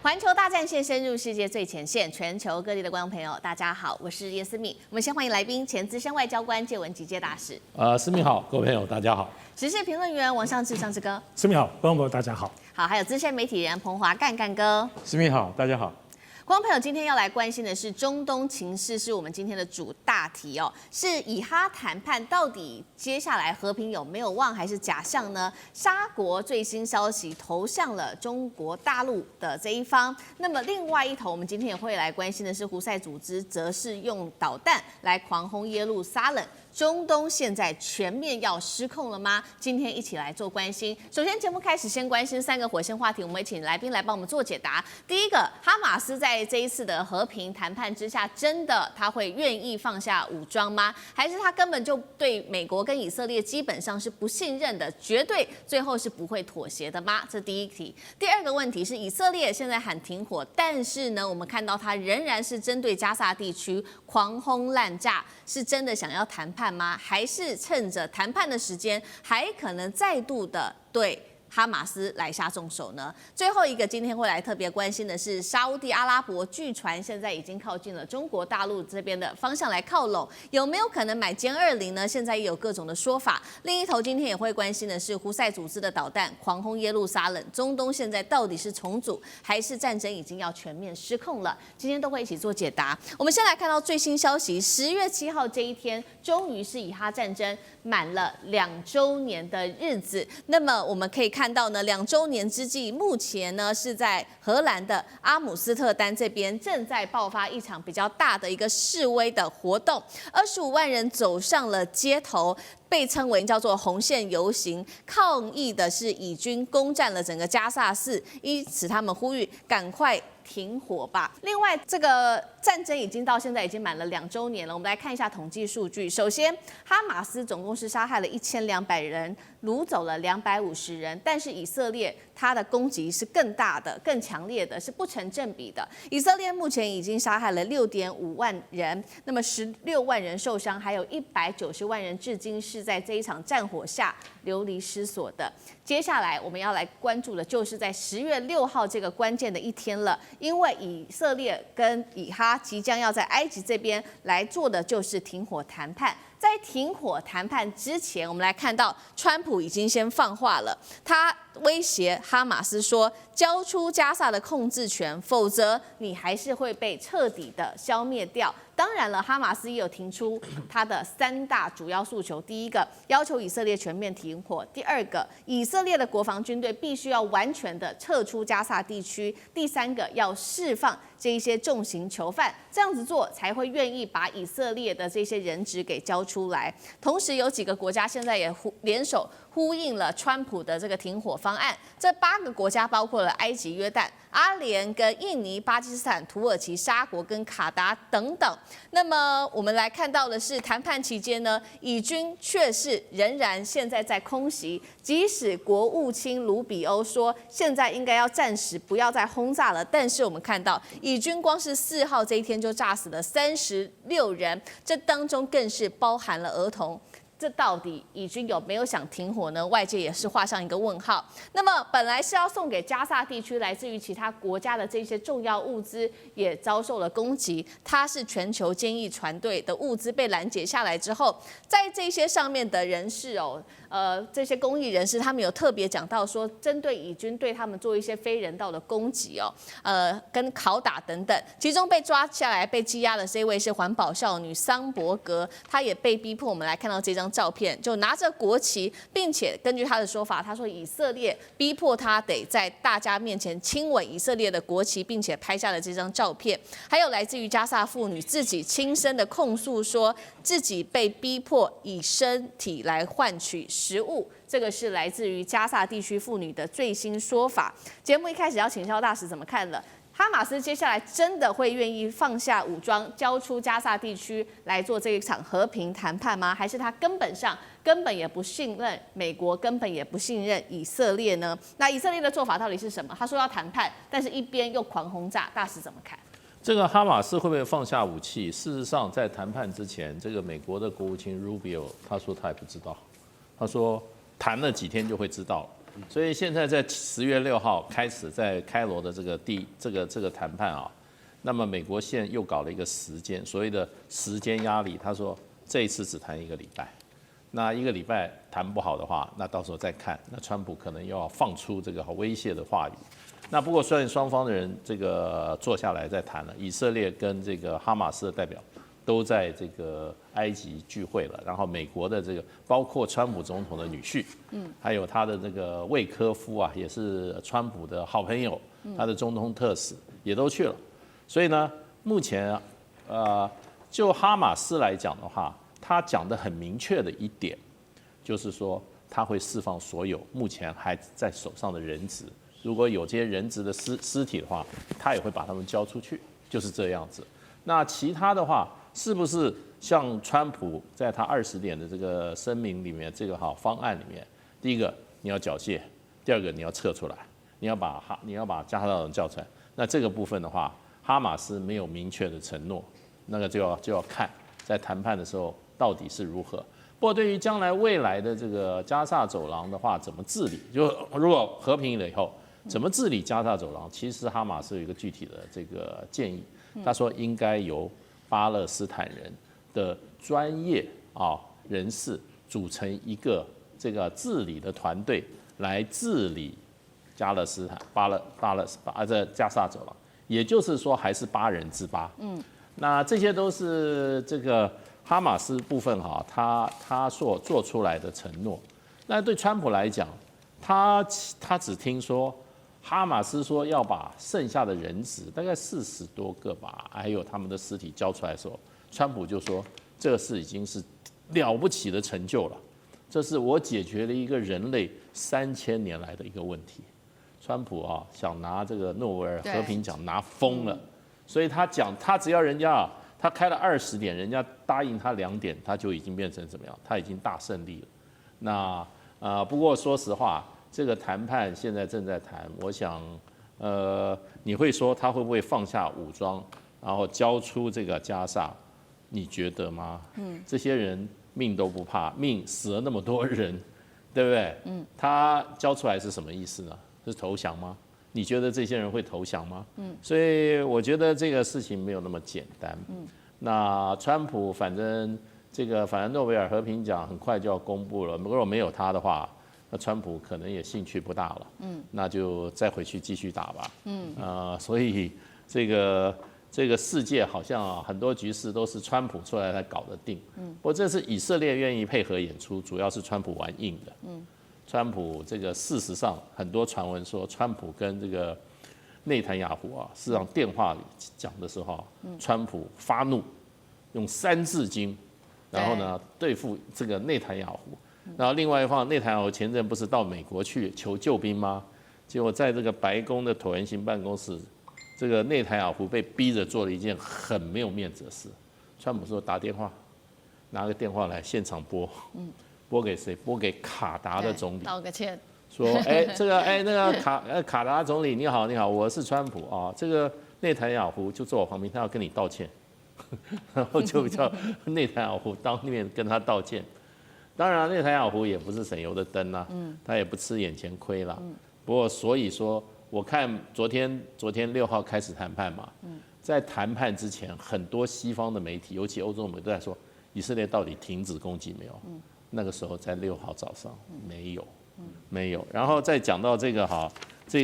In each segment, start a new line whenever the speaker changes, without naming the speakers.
环球大战线深入世界最前线，全球各地的观众朋友，大家好，我是叶思敏。我们先欢迎来宾，前资深外交官介文吉介大使。
思敏好，各位朋友大家好。
时事评论员王尚志尚志哥。
思敏好，观众朋友大家好。
好，还有资深媒体人彭华干哥。
思敏好，大家好。
观众朋友，今天要来关心的是中东情势，是我们今天的主大题哦。是以哈谈判到底接下来和平有没有望，还是假象呢？沙国最新消息投向了中国大陆的这一方。那么另外一头，我们今天也会来关心的是胡塞组织，则是用导弹来狂轰耶路撒冷。中东现在全面要失控了吗？今天一起来做关心。首先，节目开始先关心3个火线话题，我们会请来宾来帮我们做解答。第一个，哈马斯在这一次的和平谈判之下，真的他会愿意放下武装吗？还是他根本就对美国跟以色列基本上是不信任的，绝对最后是不会妥协的吗？这第一题。第二个问题是，以色列现在喊停火，但是呢，我们看到他仍然是针对加萨地区狂轰滥炸，是真的想要谈判吗？还是趁着谈判的时间，还可能再度的对哈马斯来下重手呢？最后一个，今天会来特别关心的是，沙烏地阿拉伯据传现在已经靠近了中国大陆这边的方向来靠拢，有没有可能买歼20呢？现在也有各种的说法。另一头，今天也会关心的是胡塞组织的导弹狂轰耶路撒冷，中东现在到底是重组还是战争已经要全面失控了？今天都会一起做解答。我们先来看到最新消息，10月7号这一天，终于是以哈战争满了2周年的日子。那么我们可以看到呢，2周年之际，目前呢是在荷兰的阿姆斯特丹这边正在爆发一场比较大的一个示威的活动，25万人走上了街头，被称为叫做红线游行，抗议的是以军攻占了整个加萨市，因此他们呼吁赶快停火吧。另外，这个战争已经到现在已经满了2周年了。我们来看一下统计数据。首先，哈马斯总共是杀害了1200人，掳走了250人，但是以色列它的攻击是更大的、更强烈的，是不成正比的。以色列目前已经杀害了6.5万人，那么16万人受伤，还有190万人至今是在这一场战火下流离失所的。接下来我们要来关注的就是在10月6号这个关键的一天了，因为以色列跟以哈即将要在埃及这边来做的就是停火谈判。在停火谈判之前，我们来看到川普已经先放话了，他威胁哈马斯说，交出加萨的控制权，否则你还是会被彻底的消灭掉。当然了，哈马斯也有提出他的3大主要诉求：第一个，要求以色列全面停火；第二个，以色列的国防军队必须要完全的撤出加萨地区；第三个，要释放这一些重刑囚犯，这样子做才会愿意把以色列的这些人质给交出来。同时，有几个国家现在也联手呼应了川普的这个停火方案。这8个国家包括了埃及、约旦、阿联跟印尼、巴基斯坦、土耳其、沙国跟卡达等等。那么我们来看到的是，谈判期间呢，以军却是仍然现在在空袭，即使国务卿卢比欧说现在应该要暂时不要再轰炸了，但是我们看到以军光是4号这一天就炸死了36人，这当中更是包含了儿童。这到底以军有没有想停火呢？外界也是画上一个问号。那么本来是要送给加萨地区来自于其他国家的这些重要物资，也遭受了攻击。它是全球监狱船队的物资被拦截下来之后，在这些上面的人士这些公益人士他们有特别讲到说，针对以军对他们做一些非人道的攻击跟拷打等等。其中被抓下来被羁押的这位是环保少女桑伯格，她也被逼迫。我们来看到这张照片，就拿着国旗，并且根据他的说法，他说以色列逼迫他得在大家面前亲吻以色列的国旗，并且拍下了这张照片。还有来自于加萨妇女自己亲身的控诉，说自己被逼迫以身体来换取食物。这个是来自于加萨地区妇女的最新说法。节目一开始要请教大使怎么看了？哈马斯接下来真的会愿意放下武装，交出加萨地区来做这一场和平谈判吗？还是他根本也不信任美国，根本也不信任以色列呢？那以色列的做法到底是什么？他说要谈判，但是一边又狂轰炸，大使怎么看？
这个哈马斯会不会放下武器？事实上，在谈判之前，这个美国的国务卿 Rubio 他说他也不知道，他说谈了几天就会知道。所以现在在10月6号开始在开罗的这个谈判啊，那么美国现在又搞了一个时间，所谓的时间压力，他说这一次只谈1个礼拜，那1个礼拜谈不好的话，那到时候再看，那川普可能又要放出这个威胁的话语。那不过虽然双方的人这个坐下来再谈了，以色列跟这个哈马斯的代表都在这个埃及聚会了，然后美国的这个包括川普总统的女婿，还有他的这个魏科夫啊，也是川普的好朋友，他的中东特使也都去了。所以呢，目前就哈马斯来讲的话，他讲的很明确的一点，就是说他会释放所有目前还在手上的人质。如果有这些人质的尸体的话，他也会把他们交出去，就是这样子。那其他的话，是不是像川普在他20点的这个声明里面，这个方案里面，第一个你要缴械，第二个你要撤出来，你要把加沙人叫出来。那这个部分的话，哈马斯没有明确的承诺，那个就要看在谈判的时候到底是如何。不过对于将来未来的这个加沙走廊的话，怎么治理？就如果和平了以后。怎么治理加沙走廊？其实哈马斯有一个具体的这个建议，他说应该由巴勒斯坦人的专业人士组成一个这个治理的团队来治理加沙走廊，也就是说还是8人之8。那这些都是这个哈马斯部分他所做出来的承诺。那对川普来讲，他只听说。哈马斯说要把剩下的人质，大概40多个吧，还有他们的尸体交出来的时候，川普就说这个事已经是了不起的成就了，这是我解决了一个人类3000年来的一个问题。川普想拿这个诺贝尔和平奖拿疯了，所以他讲他只要人家他开了20点，人家答应他2点，他就已经变成怎么样？他已经大胜利了。那不过说实话。这个谈判现在正在谈，我想，你会说他会不会放下武装，然后交出这个加沙？你觉得吗？这些人命都不怕，命死了那么多人，对不对？他交出来是什么意思呢？是投降吗？你觉得这些人会投降吗？所以我觉得这个事情没有那么简单。那川普反正诺贝尔和平奖很快就要公布了，如果没有他的话。那川普可能也兴趣不大了，那就再回去继续打吧，所以这个世界好像很多局势都是川普出来才搞得定，不过这是以色列愿意配合演出，主要是川普玩硬的，川普这个事实上很多传闻说川普跟这个内塔尼亚胡事实上电话里讲的时候，川普发怒，用3字经，然后呢对付这个内塔尼亚胡。然后另外一方，内塔尼亚胡前阵不是到美国去求救兵吗？结果在这个白宫的椭圆形办公室，这个内塔尼亚胡被逼着做了一件很没有面子的事。川普说打电话，拿个电话来现场拨，拨给谁？拨给卡达的总理，
道个歉，
说那个卡达总理你好，我是川普这个内塔尼亚胡就坐我旁边，他要跟你道歉，然后就叫内塔尼亚胡当面跟他道歉。当然，内塔尼亚胡也不是省油的灯啦，他也不吃眼前亏啦。不过，所以说，我看昨天6号开始谈判嘛，在谈判之前，很多西方的媒体，尤其欧洲媒体都在说，以色列到底停止攻击没有？那个时候在6号早上没有。然后再讲到这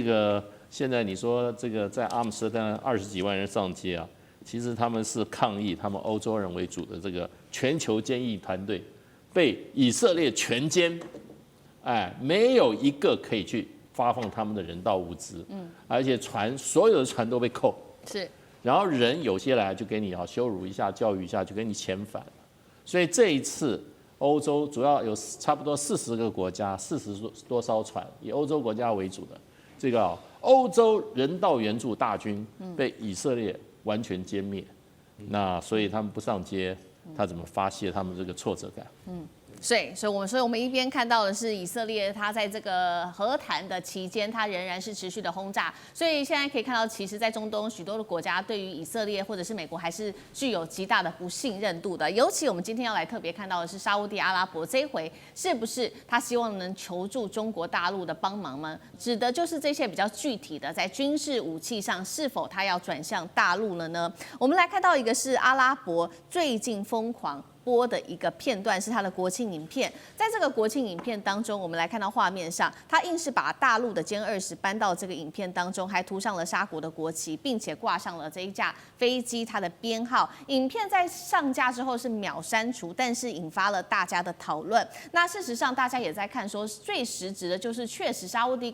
个现在你说这个在阿姆斯特丹20几万人上街啊，其实他们是抗议他们欧洲人为主的这个全球监狱团队。被以色列全歼，没有一个可以去发放他们的人道物资，而且所有的船都被扣，
是，
然后人有些来就给你羞辱一下、教育一下，就给你遣返。所以这一次欧洲主要有差不多40个国家、40多艘船，以欧洲国家为主的这个欧洲人道援助大军被以色列完全歼灭，那所以他们不上街。他怎么发泄他们这个挫折感？
所以我们一边看到的是以色列，它在这个和谈的期间，它仍然是持续的轰炸。所以现在可以看到，其实，在中东许多的国家对于以色列或者是美国还是具有极大的不信任度的。尤其我们今天要来特别看到的是沙烏地阿拉伯这一回，是不是他希望能求助中国大陆的帮忙呢？指的就是这些比较具体的，在军事武器上是否他要转向大陆了呢？我们来看到一个是阿拉伯最近疯狂播的一个片段，是他的国庆影片。在这个国庆影片当中，我们来看到画面上，他硬是把大陆的歼20搬到这个影片当中，还涂上了沙国的国旗，并且挂上了这一架飞机它的编号。影片在上架之后是秒删除，但是引发了大家的讨论。那事实上，大家也在看说，最实质的就是确实沙烏地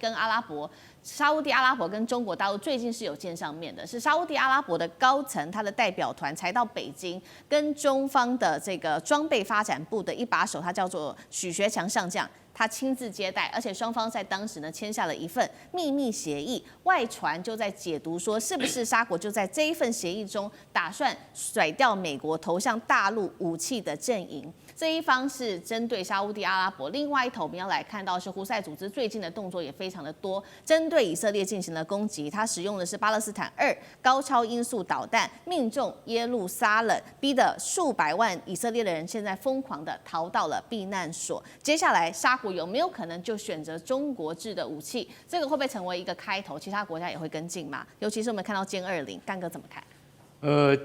阿拉伯跟中国大陆最近是有见上面的，是沙烏地阿拉伯的高层，他的代表团才到北京，跟中方的这个装备发展部的一把手，他叫做许学强上将，他亲自接待，而且双方在当时呢签下了一份秘密协议。外传就在解读说，是不是沙国就在这一份协议中打算甩掉美国投向大陆武器的阵营？这一方是针对沙烏地阿拉伯，另外一头我们要来看到是胡塞组织最近的动作也非常的多，针对以色列进行了攻击，它使用的是巴勒斯坦2高超音速导弹，命中耶路撒冷，逼得数百万以色列的人现在疯狂的逃到了避难所。接下来沙国有没有可能就选择中国制的武器？这个会不会成为一个开头？其他国家也会跟进吗？尤其是我们看到歼20，干哥怎么看？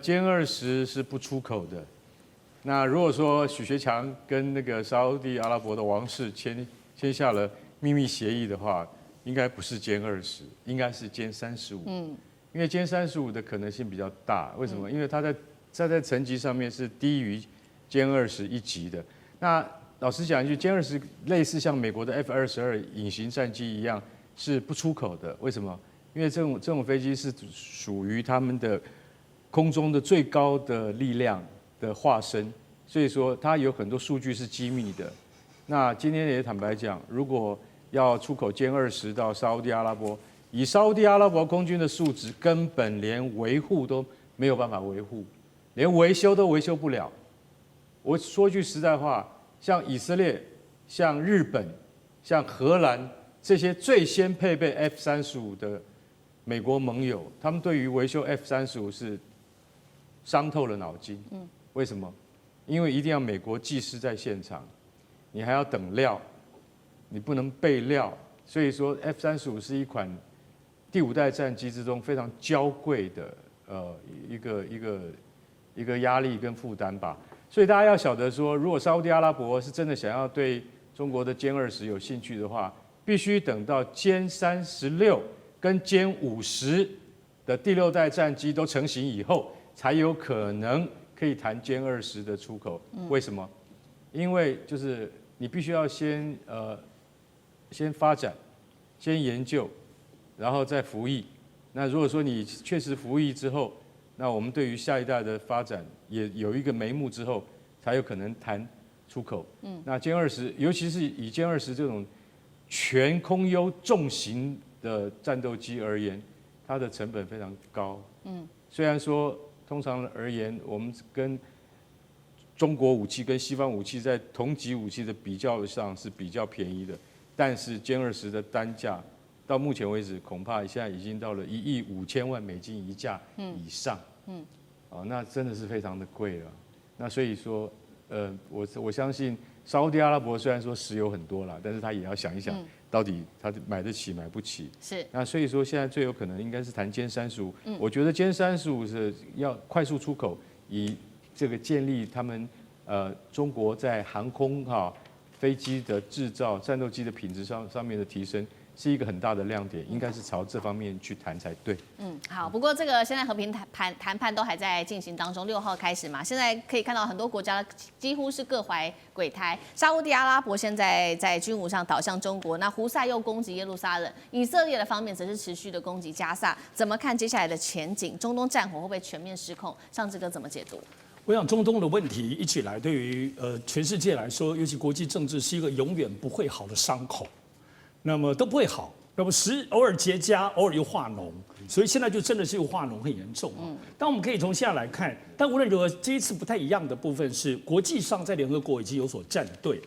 歼20是不出口的。那如果说许学强跟那个沙烏地阿拉伯的王室签下了秘密协议的话，应该不是歼20，应该是歼35。因为歼35的可能性比较大。为什么？因为它在层级上面是低于歼20一级的。那老实讲一句，歼20类似像美国的 F-22隐形战机一样是不出口的。为什么？因为这种飞机是属于他们的空中的最高的力量的化身，所以说它有很多数据是机密的。那今天也坦白讲，如果要出口歼20到沙烏地阿拉伯，以沙烏地阿拉伯空军的素质，根本连维护都没有办法维护，连维修都维修不了。我说句实在话，像以色列、像日本、像荷兰这些最先配备 F-35的美国盟友，他们对于维修 F-35是伤透了脑筋。为什么？因为一定要美国技师在现场，你还要等料，你不能备料。所以说 F-35是一款第5代战机之中非常娇贵的一个压力跟负担吧。所以大家要晓得说，如果沙烏地阿拉伯是真的想要对中国的歼20有兴趣的话，必须等到歼36跟歼50的第6代战机都成型以后，才有可能可以谈歼20的出口。为什么？因为就是你必须要先发展，先研究，然后再服役。那如果说你确实服役之后，那我们对于下一代的发展也有一个眉目之后，才有可能谈出口。那歼20，尤其是以歼20这种全空优重型的战斗机而言，它的成本非常高。虽然说通常而言，我们跟中国武器跟西方武器在同级武器的比较上是比较便宜的，但是歼20的单价到目前为止，恐怕现在已经到了$1.5亿一架以上。那真的是非常的贵了。那所以说，我相信沙烏地阿拉伯虽然说石油很多啦，但是他也要想一想，到底他买得起买不起。
是。
那所以说，现在最有可能应该是谈歼35。我觉得歼35是要快速出口，以这个建立他们中国在航空飞机的制造、战斗机的品质上面的提升，是一个很大的亮点，应该是朝这方面去谈才对。
好。不过这个现在和平谈判都还在进行当中，6号开始嘛。现在可以看到很多国家几乎是各怀鬼胎。沙烏地阿拉伯现在在军武上倒向中国，那胡塞又攻击耶路撒冷，以色列的方面则是持续的攻击加萨。怎么看接下来的前景？中东战火会不会全面失控？上志哥怎么解读？
我想中东的问题一起来，对于全世界来说，尤其国际政治是一个永远不会好的伤口。那么都不会好，那么偶尔结痂，偶尔又化脓，所以现在就真的是又化脓很严重啊。但我们可以从现在来看，但无论如何，这一次不太一样的部分是，国际上在联合国已经有所站队。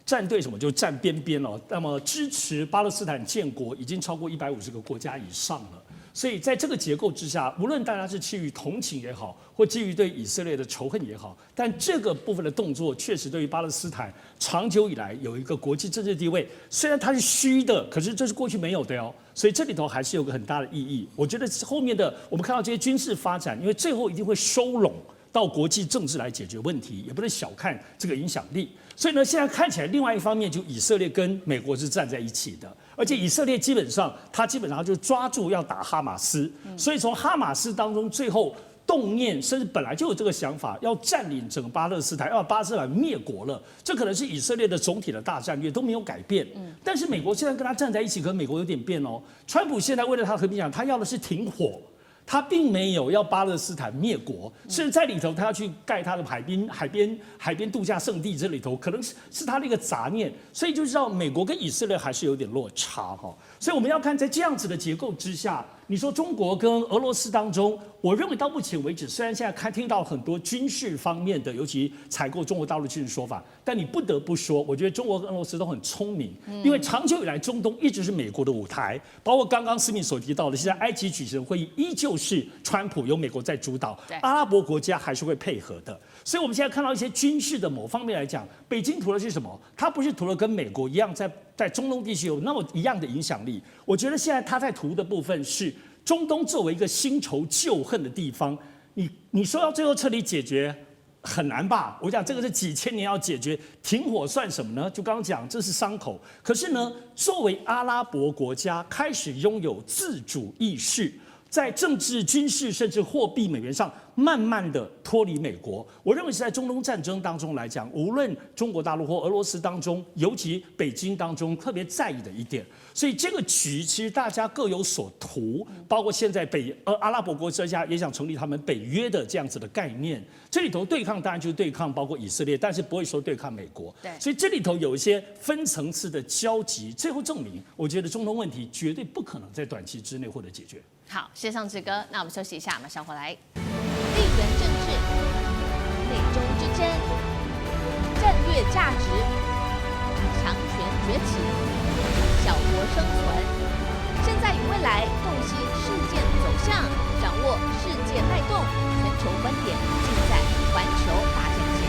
站队什么就站边边了。那么支持巴勒斯坦建国已经超过150个国家以上了。所以在这个结构之下，无论大家是基于同情也好，或基于对以色列的仇恨也好，但这个部分的动作确实对于巴勒斯坦长久以来有一个国际政治地位。虽然它是虚的，可是这是过去没有的哦。所以这里头还是有个很大的意义。我觉得后面的我们看到这些军事发展，因为最后一定会收拢到国际政治来解决问题，也不能小看这个影响力。所以呢，现在看起来，另外一方面就以色列跟美国是站在一起的，而且以色列基本上就抓住要打哈马斯，所以从哈马斯当中最后动念，甚至本来就有这个想法，要占领整个巴勒斯坦，要把巴勒斯坦灭国了。这可能是以色列的总体的大战略都没有改变。但是美国现在跟他站在一起，跟美国有点变哦。川普现在为了他和平讲，他要的是停火。他并没有要巴勒斯坦灭国，甚至在里头他要去盖他的海边度假胜地，这里头可能是他的一个杂念，所以就知道美国跟以色列还是有点落差哈。所以我们要看在这样子的结构之下，你说中国跟俄罗斯当中，我认为到目前为止，虽然现在听到很多军事方面的，尤其采购中国大陆军事说法，但你不得不说，我觉得中国跟俄罗斯都很聪明，因为长久以来中东一直是美国的舞台，包括刚刚思敏所提到的，现在埃及举行会议依旧是川普由美国在主导，阿拉伯国家还是会配合的。所以我们现在看到一些军事的某方面来讲，北京图的是什么？它不是图了跟美国一样在中东地区有那么一样的影响力。我觉得现在它在图的部分是中东作为一个新仇旧恨的地方，你说要最后彻底解决很难吧？我讲这个是几千年要解决，停火算什么呢？就刚刚讲这是伤口，可是呢，作为阿拉伯国家开始拥有自主意识。在政治、军事甚至货币、美元上，慢慢的脱离美国。我认为是在中东战争当中来讲，无论中国大陆或俄罗斯当中，尤其北京当中特别在意的一点。所以这个局其实大家各有所图，包括现在阿拉伯国家也想成立他们北约的这样子的概念。这里头对抗当然就是对抗包括以色列，但是不会说对抗美国。
对，
所以这里头有一些分层次的交集，最后证明，我觉得中东问题绝对不可能在短期之内获得解决。
好，线上之歌，那我们休息一下，马上回来。地缘政治、美中之争、战略价值、强权崛起、小国生存，现在与未来洞悉事件走向，掌握世界脉动，全球观点尽在环球大战线。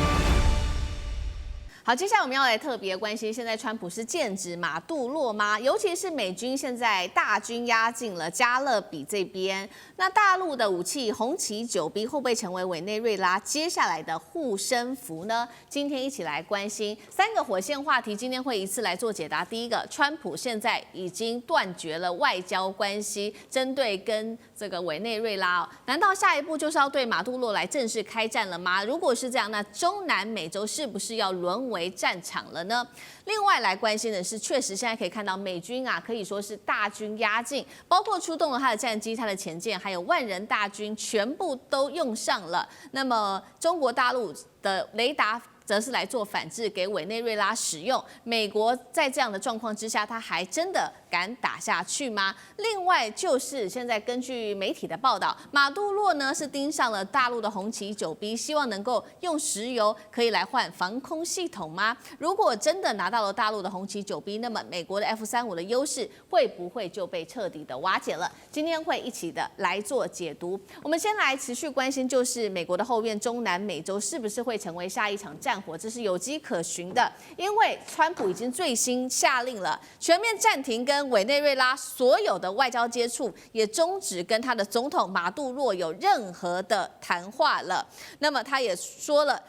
好，接下来我们要来特别关心，现在川普是剑指马杜罗吗？尤其是美军现在大军压进了加勒比这边，那大陆的武器红旗9B会不会成为委内瑞拉接下来的护身符呢？今天一起来关心3个火线话题，今天会一次来做解答。第一个，川普现在已经断绝了外交关系，针对跟这个委内瑞拉，难道下一步就是要对马杜罗来正式开战了吗？如果是这样，那中南美洲是不是要沦为战场了呢？另外来关心的是，确实现在可以看到美军啊，可以说是大军压境，包括出动了他的战机、他的潜舰，还有万人大军，全部都用上了。那么中国大陆的雷达则是来做反制给委内瑞拉使用。美国在这样的状况之下，他还真的敢打下去吗？另外就是现在根据媒体的报道，马杜罗呢是盯上了大陆的红旗9B，希望能够用石油可以来换防空系统吗？如果真的拿到了大陆的红旗9B，那么美国的 F-35的优势会不会就被彻底的瓦解了？今天会一起的来做解读。我们先来持续关心，就是美国的后院中南美洲是不是会成为下一场战火？这是有迹可循的，因为川普已经最新下令了，全面暂停跟委内瑞拉所有的外交接触，也终止跟他的总统马杜罗有任何的谈话了。那么他也说了，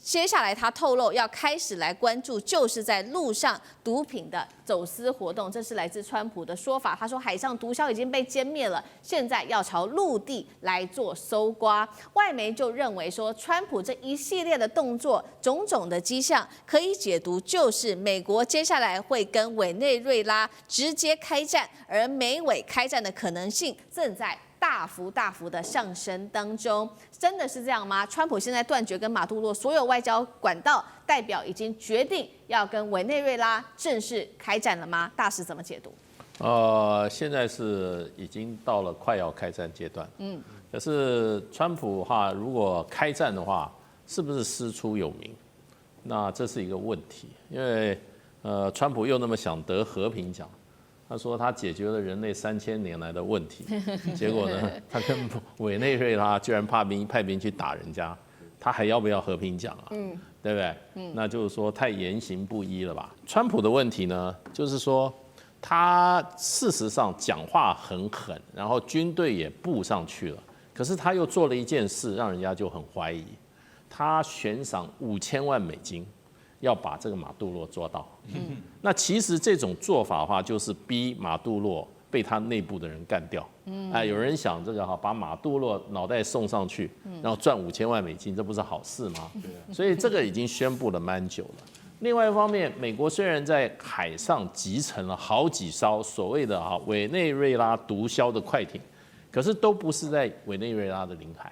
接下来他透露要开始来关注，就是在路上毒品的走私活动，这是来自川普的说法。他说海上毒枭已经被歼灭了，现在要朝陆地来做搜刮。外媒就认为说，川普这一系列的动作，种种的迹象可以解读，就是美国接下来会跟委内瑞拉直接开战，而美委开战的可能性正在大幅的上升当中。真的是这样吗？川普现在断绝跟马杜罗所有外交管道，代表已经决定要跟委内瑞拉正式开战了吗？大使怎么解读？
现在是已经到了快要开战阶段。可是川普哈，如果开战的话，是不是师出有名？那这是一个问题，因为川普又那么想得和平奖，他说他解决了人类3000年来的问题，结果呢，他跟委内瑞拉居然派兵去打人家，他还要不要和平奖啊？对不对？那就是说太言行不一了吧？川普的问题呢，就是说他事实上讲话很狠，然后军队也布上去了，可是他又做了一件事，让人家就很怀疑。他悬赏5000万美金，要把这个马杜罗抓到。那其实这种做法的话，就是逼马杜罗被他内部的人干掉。有人想这个把马杜罗脑袋送上去，然后赚5000万美金，这不是好事吗？所以这个已经宣布了蛮久了。另外一方面，美国虽然在海上集成了好几艘所谓的委内瑞拉毒枭的快艇，可是都不是在委内瑞拉的领海，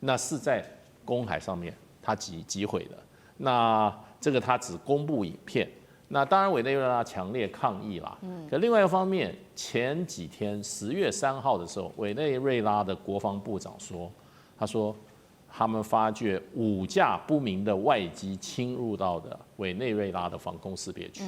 那是在公海上面，他击毁的。那这个他只公布影片。那当然委内瑞拉强烈抗议啦。可另外一方面，前几天10月3号的时候，委内瑞拉的国防部长说，他说他们发觉5架不明的外机侵入到的委内瑞拉的防空识别区。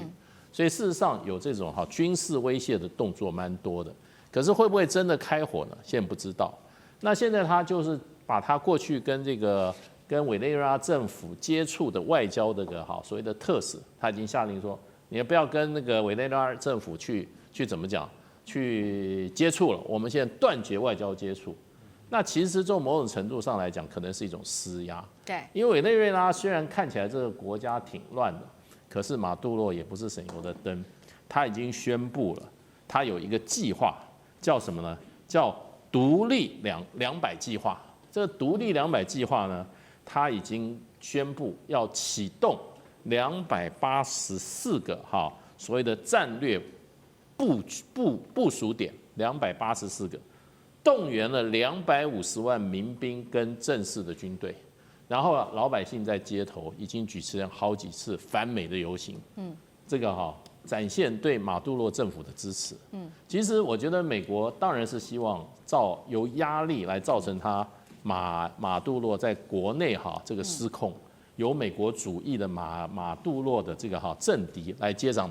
所以事实上有这种军事威胁的动作蛮多的。可是会不会真的开火呢？现在不知道。那现在他就是把他过去跟委内瑞拉政府接触的外交这个所谓的特使，他已经下令说，你也不要跟那个委内瑞拉政府去怎么讲去接触了，我们现在断绝外交接触。那其实从某种程度上来讲，可能是一种施压。
对，
因为委内瑞拉虽然看起来这个国家挺乱的，可是马杜罗也不是省油的灯，他已经宣布了，他有一个计划，叫什么呢？叫独立200计划。这个独立200计划呢，他已经宣布要启动284个所谓的战略部署点，284个，动员了250万民兵跟正式的军队，然后老百姓在街头已经举行了好几次反美的游行。这个展现对马杜罗政府的支持。其实我觉得美国当然是希望由压力来造成他马杜罗在国内这个失控，由美国主义的马杜罗的这个政敌来接掌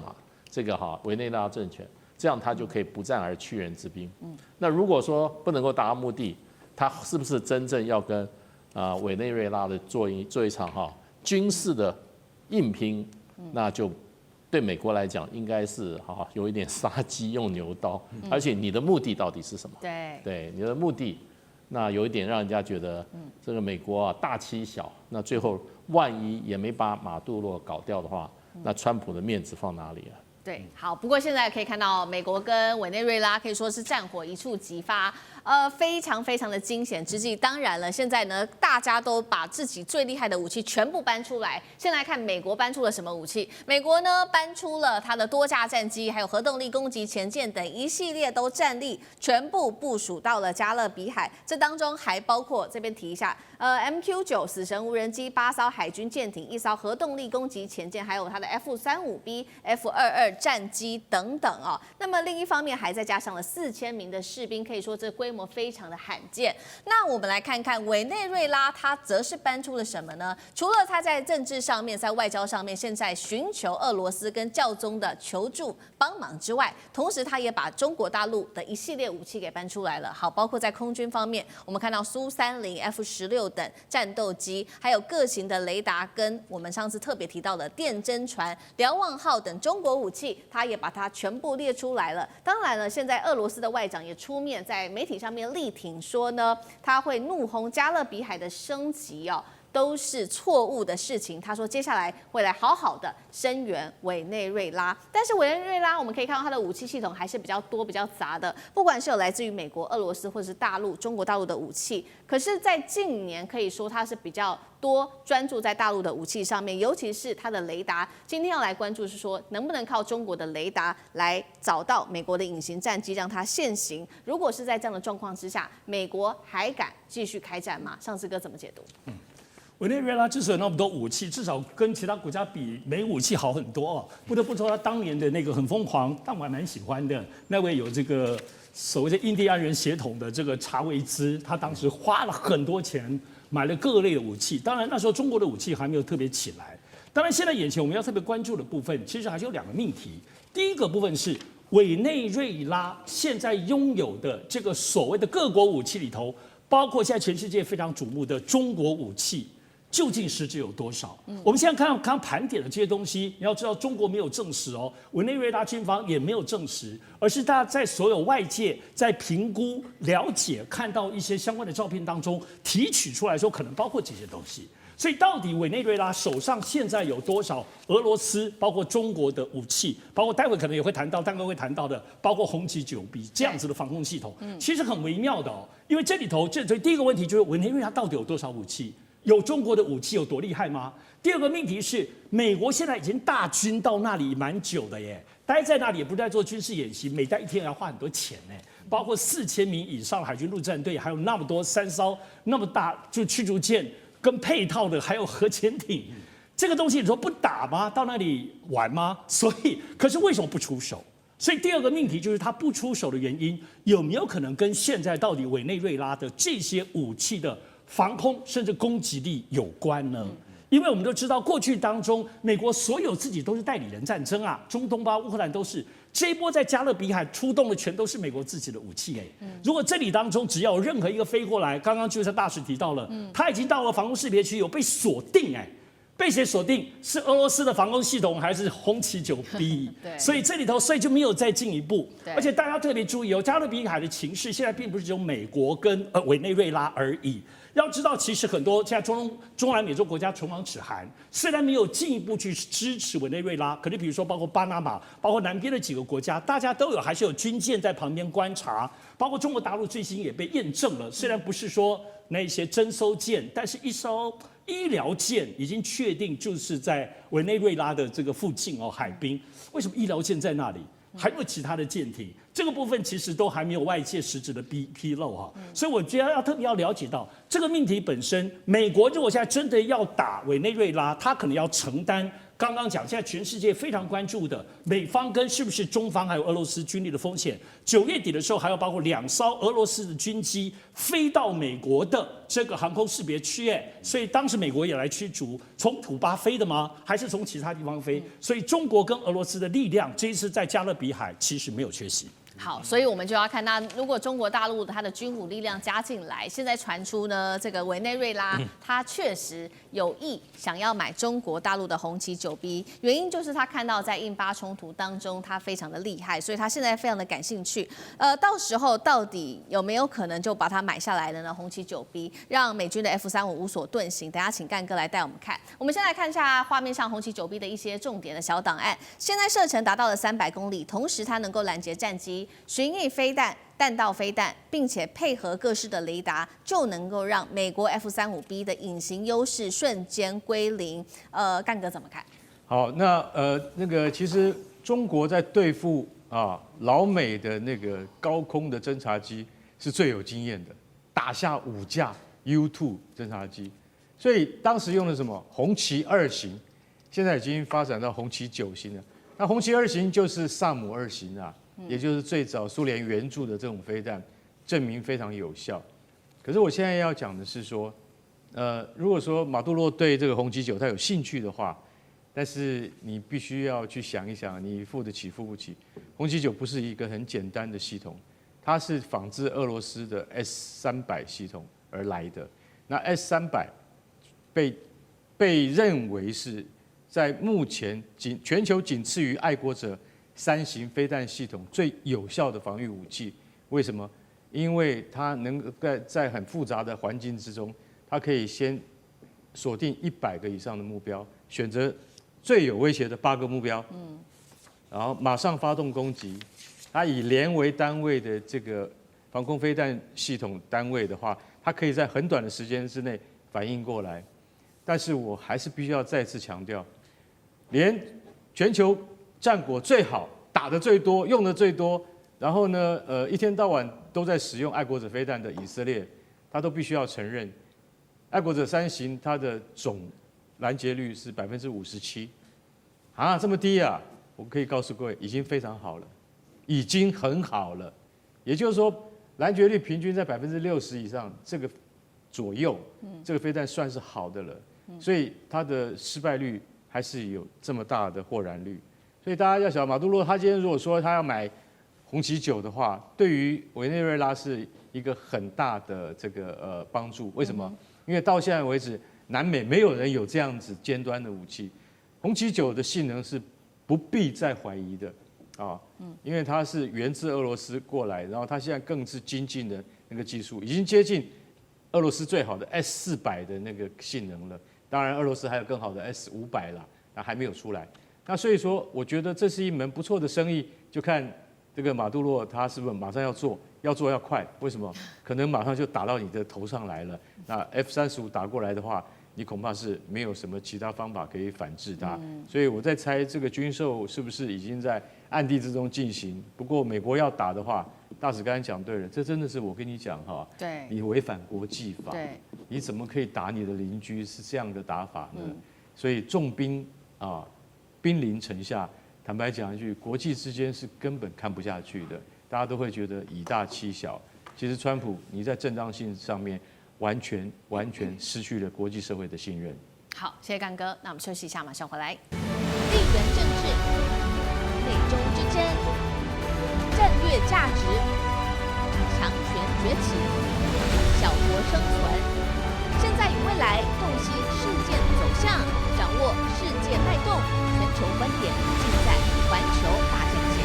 这个委内瑞拉政权，这样他就可以不战而屈人之兵。那如果说不能够达到目的，他是不是真正要跟委内瑞拉的做一场军事的硬拼？那就对美国来讲应该是有一点杀鸡用牛刀，而且你的目的到底是什么？对，你的目的。那有一点让人家觉得，这个美国大欺小，那最后万一也没把马杜罗搞掉的话，那川普的面子放哪里啊？
对，好，不过现在可以看到，美国跟委内瑞拉可以说是战火一触即发，非常非常的惊险之际。当然了，现在呢，大家都把自己最厉害的武器全部搬出来。先来看美国搬出了什么武器？美国呢搬出了它的多架战机，还有核动力攻击潜舰等一系列都战力全部部署到了加勒比海。这当中还包括这边提一下，MQ9死神无人机、8艘海军舰艇、1艘核动力攻击潜舰，还有它的 F-35B、F-22战机等等哦。那么另一方面还再加上了4000名的士兵，可以说这规模非常的罕见。那我们来看看委内瑞拉，它则是搬出了什么呢？除了它在政治上面、在外交上面，现在寻求俄罗斯跟教宗的求助帮忙之外，同时它也把中国大陆的一系列武器给搬出来了。好，包括在空军方面，我们看到苏30、F-16等战斗机，还有各型的雷达，跟我们上次特别提到的电侦船、瞭望号等中国武器，他也把它全部列出来了。当然了，现在俄罗斯的外长也出面在媒体上面力挺说呢，他会怒轰加勒比海的升级哦，都是错误的事情。他说接下来会来好好的声援委内瑞拉，但是委内瑞拉我们可以看到它的武器系统还是比较多、比较杂的，不管是有来自于美国、俄罗斯或者是大陆、中国大陆的武器，可是，在近年可以说它是比较多专注在大陆的武器上面，尤其是它的雷达。今天要来关注是说，能不能靠中国的雷达来找到美国的隐形战机，让它现形？如果是在这样的状况之下，美国还敢继续开战吗？上次哥怎么解读？
委内瑞拉之所以有那么多武器，至少跟其他国家比，没武器好很多哦。不得不说，他当年的那个很疯狂，但我还蛮喜欢的那位有这个所谓的印第安人血统的这个查韦兹，他当时花了很多钱买了各类的武器。当然那时候中国的武器还没有特别起来。当然现在眼前我们要特别关注的部分，其实还是有2个命题。第一个部分是委内瑞拉现在拥有的这个所谓的各国武器里头，包括现在全世界非常瞩目的中国武器。究竟实质有多少？我们现在刚盘点的这些东西，你要知道，中国没有证实哦，委内瑞拉军方也没有证实，而是大家在所有外界在评估、了解、看到一些相关的照片当中提取出来说，可能包括这些东西。所以，到底委内瑞拉手上现在有多少俄罗斯，包括中国的武器，包括待会可能也会谈到，蛋哥会谈到的，包括红旗9B这样子的防空系统，其实很微妙的哦。因为这里头，所以第一个问题就是委内瑞拉到底有多少武器？有中国的武器有多厉害吗？第2个命题是，美国现在已经大军到那里蛮久的耶，待在那里也不是在做军事演习，每待1天要花很多钱呢，包括4000名以上海军陆战队，还有那么多3艘那么大就驱逐舰跟配套的，还有核潜艇，这个东西你说不打吗？到那里玩吗？所以，可是为什么不出手？所以第2个命题就是他不出手的原因，有没有可能跟现在到底委内瑞拉的这些武器的防空甚至攻击力有关呢？因为我们都知道，过去当中，美国所有自己都是代理人战争啊，中东吧、乌克兰都是。这一波在加勒比海出动的全都是美国自己的武器如果这里当中只要有任何一个飞过来，刚刚就是大使提到了，他已经到了防空识别区，有被锁定被谁锁定？是俄罗斯的防空系统还是红旗9B？ 所以这里头就没有再进一步。而且大家特别注意加勒比海的情势现在并不是只有美国跟委内瑞拉而已。要知道，其实很多现在中南美洲国家唇亡齿寒，虽然没有进一步去支持委内瑞拉，可是比如说包括巴拿马，包括南边的几个国家，大家都有还是有军舰在旁边观察，包括中国大陆最新也被验证了，虽然不是说那些侦搜舰，但是一艘医疗舰已经确定就是在委内瑞拉的这个附近海滨。为什么医疗舰在那里？还有其他的舰艇，这个部分其实都还没有外界实质的披露所以我觉得特别要了解到这个命题本身，美国如果现在真的要打委内瑞拉，他可能要承担刚刚讲现在全世界非常关注的美方跟是不是中方还有俄罗斯军力的风险。9月底的时候还要包括2艘俄罗斯的军机飞到美国的这个航空识别区所以当时美国也来驱逐，从古巴飞的吗？还是从其他地方飞？所以中国跟俄罗斯的力量这一次在加勒比海其实没有缺席。
好，所以我们就要看那如果中国大陆它的军武力量加进来，现在传出呢，这个委内瑞拉它确实有意想要买中国大陆的红旗9B，原因就是他看到在印巴冲突当中它非常的厉害，所以他现在非常的感兴趣。到时候到底有没有可能就把它买下来了呢？红旗9B让美军的 F-35无所遁形。等一下请干哥来带我们看。我们先来看一下画面上红旗9B的一些重点的小档案。现在射程达到了300公里，同时它能够拦截战机、巡弋飞弹、弹道飞弹，并且配合各式的雷达，就能够让美国 F-35B 的隐形优势瞬间归零。干哥怎么看？
好，那个其实中国在对付老美的那个高空的侦察机是最有经验的，打下5架 U-2 侦察机，所以当时用的什么红旗2型，现在已经发展到红旗9型了。那红旗2型就是萨姆2型也就是最早苏联援助的这种飞弹，证明非常有效。可是我现在要讲的是说，如果说马杜罗对这个红旗9他有兴趣的话，但是你必须要去想一想，你付得起付不起。红旗9不是一个很简单的系统，它是仿制俄罗斯的 S-300系统而来的。那 S-300被认为是在目前全球仅次于爱国者3型飞弹系统最有效的防御武器。为什么？因为它能在很复杂的环境之中，它可以先锁定100个以上的目标，选择最有威胁的8个目标，然后马上发动攻击。它以连为单位的这个防空飞弹系统单位的话，它可以在很短的时间之内反应过来。但是我还是必须要再次强调，连全球战果最好、打得最多、用得最多，然后呢，一天到晚都在使用爱国者飞弹的以色列，他都必须要承认，爱国者3型它的总拦截率是57%，啊，这么低啊！我可以告诉各位，已经非常好了，已经很好了。也就是说，拦截率平均在60%以上，这个左右，这个飞弹算是好的了。所以它的失败率还是有这么大的获燃率。所以大家要晓得，马杜罗他今天如果说他要买红旗9的话，对于委内瑞拉是一个很大的这个帮助。为什么？因为到现在为止，南美没有人有这样子尖端的武器。红旗9的性能是不必再怀疑的啊，因为它是源自俄罗斯过来，然后它现在更是精进的那个技术，已经接近俄罗斯最好的 S400的那个性能了。当然，俄罗斯还有更好的 S500啦，那还没有出来。那所以说，我觉得这是一门不错的生意，就看这个马杜罗他是不是马上要做，要做要快。为什么？可能马上就打到你的头上来了。那 F-35打过来的话，你恐怕是没有什么其他方法可以反制它。所以我在猜这个军售是不是已经在暗地之中进行。不过美国要打的话，大使刚才讲对了，这真的是我跟你讲哈，
对，
你违反国际法，
对，
你怎么可以打你的邻居是这样的打法呢？所以重兵啊，兵临城下，坦白讲一句，国际之间是根本看不下去的，大家都会觉得以大欺小。其实川普你在正当性上面完全失去了国际社会的信任。
好，谢谢干哥，那我们休息一下，马上回来。地缘政治、美中之争、战略价值、强权崛起、小国生存。现在与未来洞悉事件走向，掌握世界脉动，全球观点尽在环球大战线。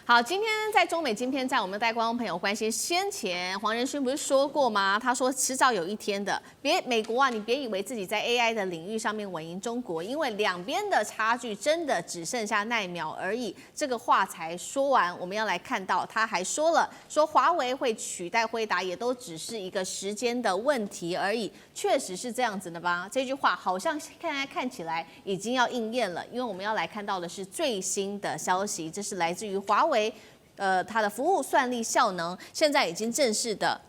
好，今天在中美晶片战，我们带观众朋友关心，先前黄仁勋不是说过吗？他说迟早有一天的，美国啊，你别以为自己在 AI 的领域上面稳赢中国，因为两边的差距真的只剩下奈秒而已。这个话才说完，我们要来看到他还说了，说华为会取代辉达，也都只是一个时间的问题而已。确实是这样子的吧？这句话好像现在看起来已经要应验了，因为我们要来看到的是最新的消息，这是来自于华为。它的服务算力效能现在已经正式的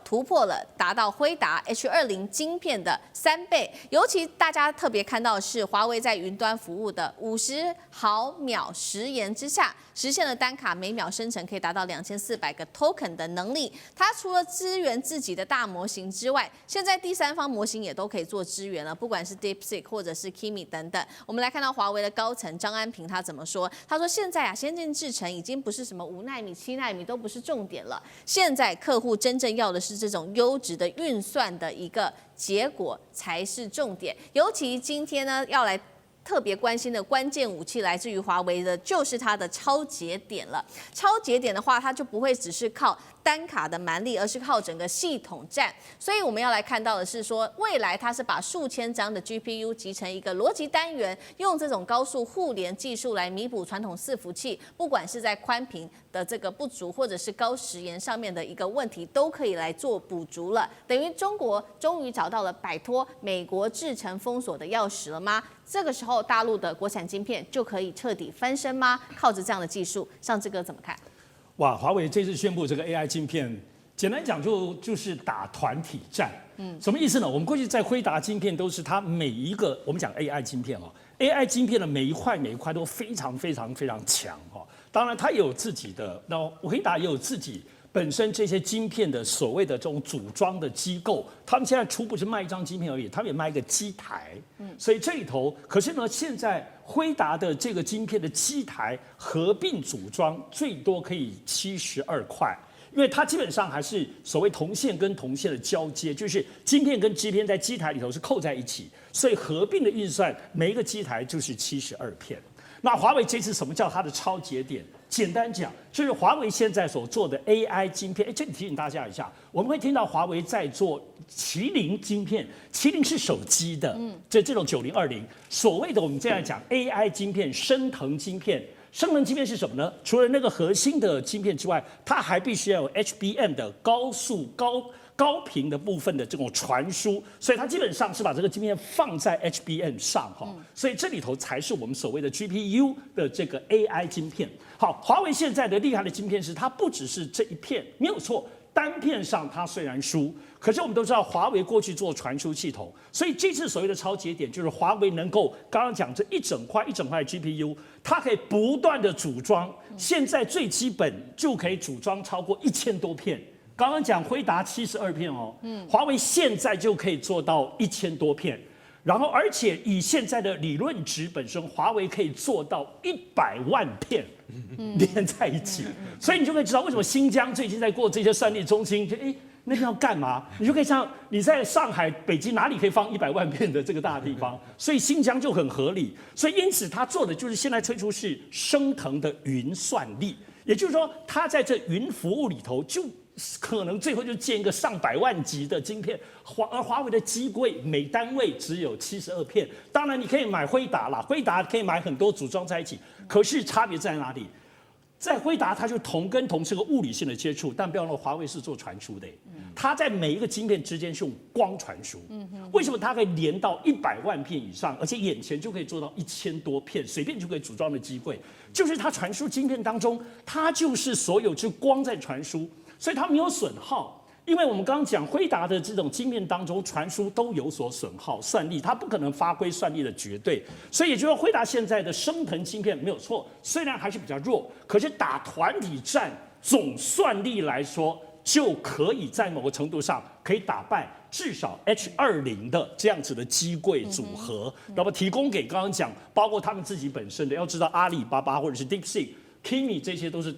突破了，达到辉达 H20 晶片的3倍。尤其大家特别看到的是，华为在云端服务的50毫秒时延之下，实现了单卡每秒生成可以达到2400个 token 的能力。它除了支援自己的大模型之外，现在第三方模型也都可以做支援了，不管是 DeepSeek 或者是 Kimi 等等。我们来看到华为的高层张安平他怎么说？他说现在啊，先进制程已经不是什么5奈米、7奈米都不是重点了，现在客户真正要的是这种优质的运算的一个结果才是重点。尤其今天呢，要来特别关心的关键武器来自于华为的，就是它的超节点了。超节点的话，它就不会只是靠单卡的蛮力，而是靠整个系统战。所以我们要来看到的是说，未来它是把数千张的 GPU 集成一个逻辑单元，用这种高速互联技术来弥补传统伺服器，不管是在宽频的这个不足，或者是高时延上面的一个问题，都可以来做补足了。等于中国终于找到了摆脱美国制程封锁的钥匙了吗？这个时候，大陆的国产晶片就可以彻底翻身吗？靠着这样的技术，上志哥怎么看？
哇，华为这次宣布这个 AI 晶片，简单讲就是打团体战。什么意思呢？我们过去在辉达晶片都是它每一个，我们讲 AI 晶片哦 ，AI 晶片的每一块都非常强哈。当然，它也有自己的，那辉达也有自己本身这些晶片的所谓的这种组装的机构，他们现在不是卖一张晶片而已，他们也卖一个机台。所以这里头，可是呢，现在辉达的这个晶片的机台合并组装最多可以72块。因为它基本上还是所谓铜线跟铜线的交接，就是晶片跟晶片在机台里头是扣在一起，所以合并的运算每一个机台就是72片。那华为这次什么叫它的超节点？简单讲，就是华为现在所做的 AI 晶片。这里提醒大家一下，我们会听到华为在做麒麟晶片，麒麟是手机的，这种9020，所谓的我们现在讲 AI 晶片、升腾晶片。升腾晶片是什么呢？除了那个核心的晶片之外，它还必须要有 HBM 的高速高频的部分的这种传输，所以它基本上是把这个晶片放在 HBM 上哈，所以这里头才是我们所谓的 GPU 的这个 AI 晶片。好，华为现在的厉害的晶片是它不只是这一片，没有错。单片上它虽然输，可是我们都知道华为过去做传输系统，所以这次所谓的超节点就是华为能够刚刚讲这一整块的 GPU， 它可以不断的组装，现在最基本就可以组装超过1000多片。刚刚讲辉达72片哦，华为现在就可以做到1000多片。然后，而且以现在的理论值本身，华为可以做到100万片连在一起，所以你就可以知道为什么新疆最近在过这些算力中心，那地方干嘛？你就可以像你在上海、北京哪里可以放100万片的这个大地方，所以新疆就很合理。所以因此他做的就是现在推出是升腾的云算力，也就是说，他在这云服务里头就。可能最后就建一个上百万级的晶片，而华为的机柜每单位只有72片。当然你可以买辉达啦，辉达可以买很多组装在一起，可是差别在哪里？在辉达它就同跟同是个物理性的接触，但不要忘了华为是做传输的，它在每一个晶片之间是用光传输。为什么它可以连到100万片以上，而且眼前就可以做到1000多片，随便就可以组装的机柜？就是它传输晶片当中，它就是所有就光在传输。所以它没有损耗，因为我们刚刚讲辉达的这种晶片当中传输都有所损耗，算力它不可能发挥算力的绝对，所以也就是说辉达现在的升腾晶片没有错，虽然还是比较弱，可是打团体战总算力来说，就可以在某个程度上可以打败至少 H20的这样子的机柜组合，那么提供给刚刚讲，包括他们自己本身的，要知道阿里巴巴或者是 DeepSeek、Kimi 这些都是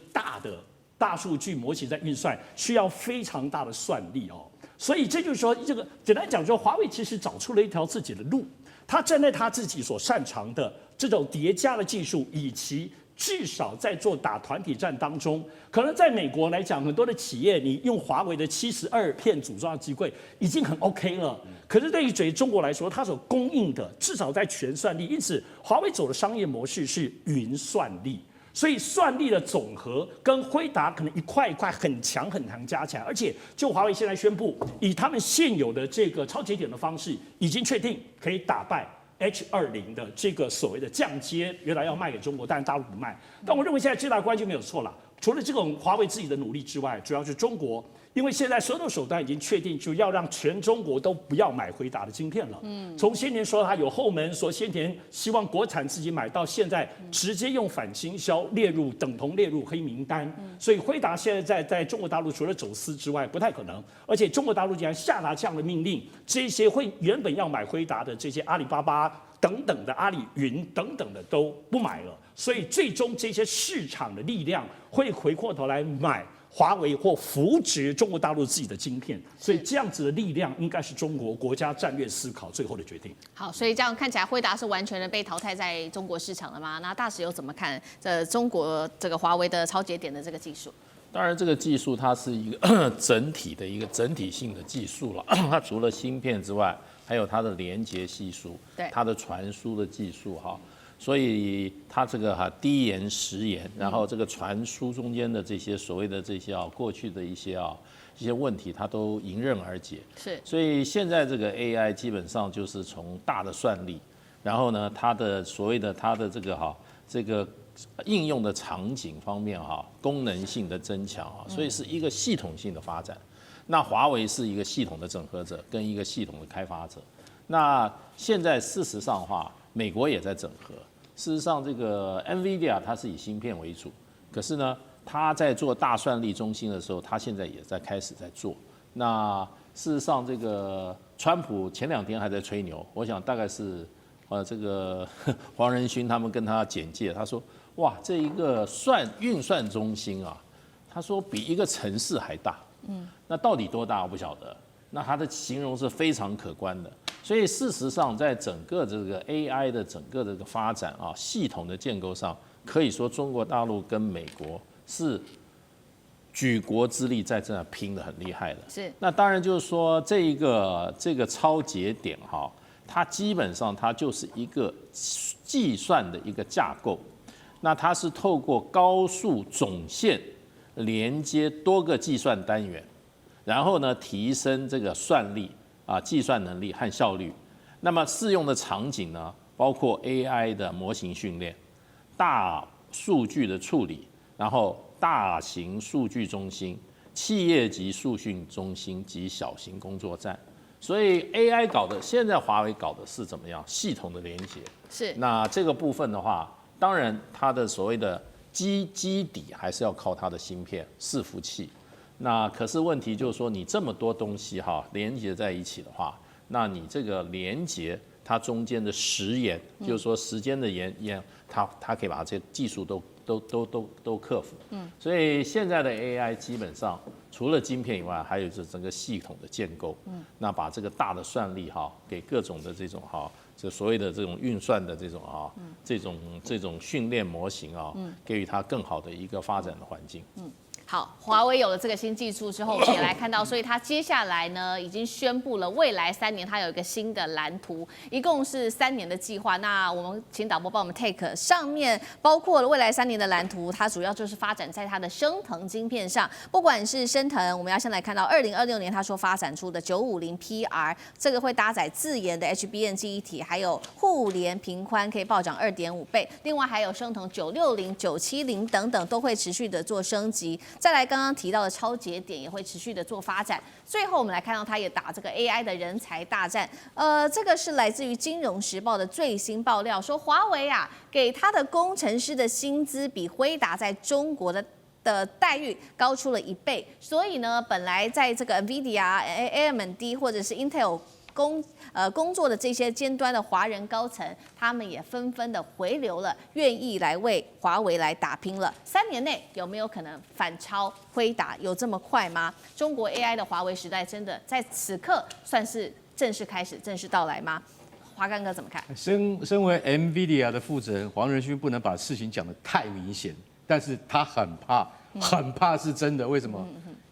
大数据模型在运算，需要非常大的算力哦。所以这就是说，这个简单讲说，华为其实找出了一条自己的路，他站在他自己所擅长的这种叠加的技术，以及至少在做打团体战当中，可能在美国来讲，很多的企业你用华为的72片组装的机柜已经很 OK 了。可是对于中国来说，它所供应的至少在全算力，因此华为走的商业模式是云算力。所以算力的总和跟辉达可能一块一块很强加起来，而且就华为现在宣布，以他们现有的这个超节点的方式，已经确定可以打败 H20的这个所谓的降阶，原来要卖给中国，但是大陆不卖。但我认为现在最大的关键没有错了，除了这种华为自己的努力之外，主要是中国。因为现在所有的手段已经确定，就要让全中国都不要买辉达的晶片了。从先前说它有后门，说先前希望国产自己买，到现在直接用反倾销等同列入黑名单。所以辉达现在在中国大陆除了走私之外，不太可能。而且中国大陆既然下达这样的命令，这些原本要买辉达的这些阿里巴巴等等的阿里云等等的都不买了。所以最终这些市场的力量会回过头来买华为或扶植中国大陆自己的晶片，所以这样子的力量应该是中国国家战略思考最后的决定。
好，所以这样看起来，辉达是完全的被淘汰在中国市场了吗？那大使又怎么看中国这个华为的超节点的这个技术？
当然，这个技术它是一个整体性的技术了。它除了芯片之外，还有它的连接系数，
对，
它的传输的技术哈。所以它这个低延时延，然后这个传输中间的这些所谓的这些过去的一些问题，它都迎刃而解。
是，
所以现在这个 AI 基本上就是从大的算力，然后呢，它的所谓的它的这个应用的场景方面功能性的增强所以是一个系统性的发展。那华为是一个系统的整合者跟一个系统的开发者。那现在事实上的话，美国也在整合。事实上，这个 NVIDIA 它是以芯片为主，可是呢，它在做大算力中心的时候，它现在也开始在做。那事实上，这个川普前2天还在吹牛，我想大概是这个黄仁勋他们跟他简介，他说哇，这一个运算中心他说比一个城市还大。那到底多大我不晓得。那他的形容是非常可观的。所以事实上，在整个这个 AI 的整个这个发展系统的建构上，可以说中国大陆跟美国是举国之力在这拼得很厉害的。
是。
那当然就是说，这个超节点它基本上它就是一个计算的一个架构。那它是透过高速总线连接多个计算单元，然后呢提升这个算力计算能力和效率。那么适用的场景呢，包括 AI 的模型训练、大数据的处理，然后大型数据中心、企业级数据中心及小型工作站。所以 AI 现在华为搞的是怎么样系统的连接？
是。
那这个部分的话，当然它的所谓的基底还是要靠它的芯片伺服器。那可是问题就是说，你这么多东西连接在一起的话，那你这个连接它中间的时延，就是说时间的延，它可以把这些技术都克服。所以现在的 AI 基本上除了晶片以外，还有就是整个系统的建构。那把这个大的算力给各种的这种就所谓的这种运算的这种训练模型给予它更好的一个发展的环境。
好，华为有了这个新技术之后，我们也来看到，所以它接下来呢，已经宣布了未来3年它有一个新的蓝图，一共是3年的计划。那我们请导播帮我们 take 上面包括了未来3年的蓝图，它主要就是发展在它的升腾晶片上，不管是升腾，我们要先来看到2026年它说发展出的950PR， 这个会搭载自研的 HBM 记忆体，还有互联频宽可以暴涨2.5倍，另外还有升腾960、970等等都会持续的做升级。再来，刚刚提到的超节点也会持续的做发展。最后，我们来看到它也打这个 AI 的人才大战。这个是来自于《金融时报》的最新爆料，说华为给他的工程师的薪资比辉达在中国的待遇高出了1倍。所以呢，本来在这个 NVIDIA、AMD 或者是 Intel工作的这些尖端的华人高层，他们也纷纷的回流了，愿意来为华为来打拼了。3年内有没有可能反超辉达？有这么快吗？中国 AI 的华为时代真的在此刻算是正式开始、正式到来吗？华干哥怎么看？
身为 NVIDIA 的负责人黄仁勋不能把事情讲得太明显，但是他很怕是真的。为什么？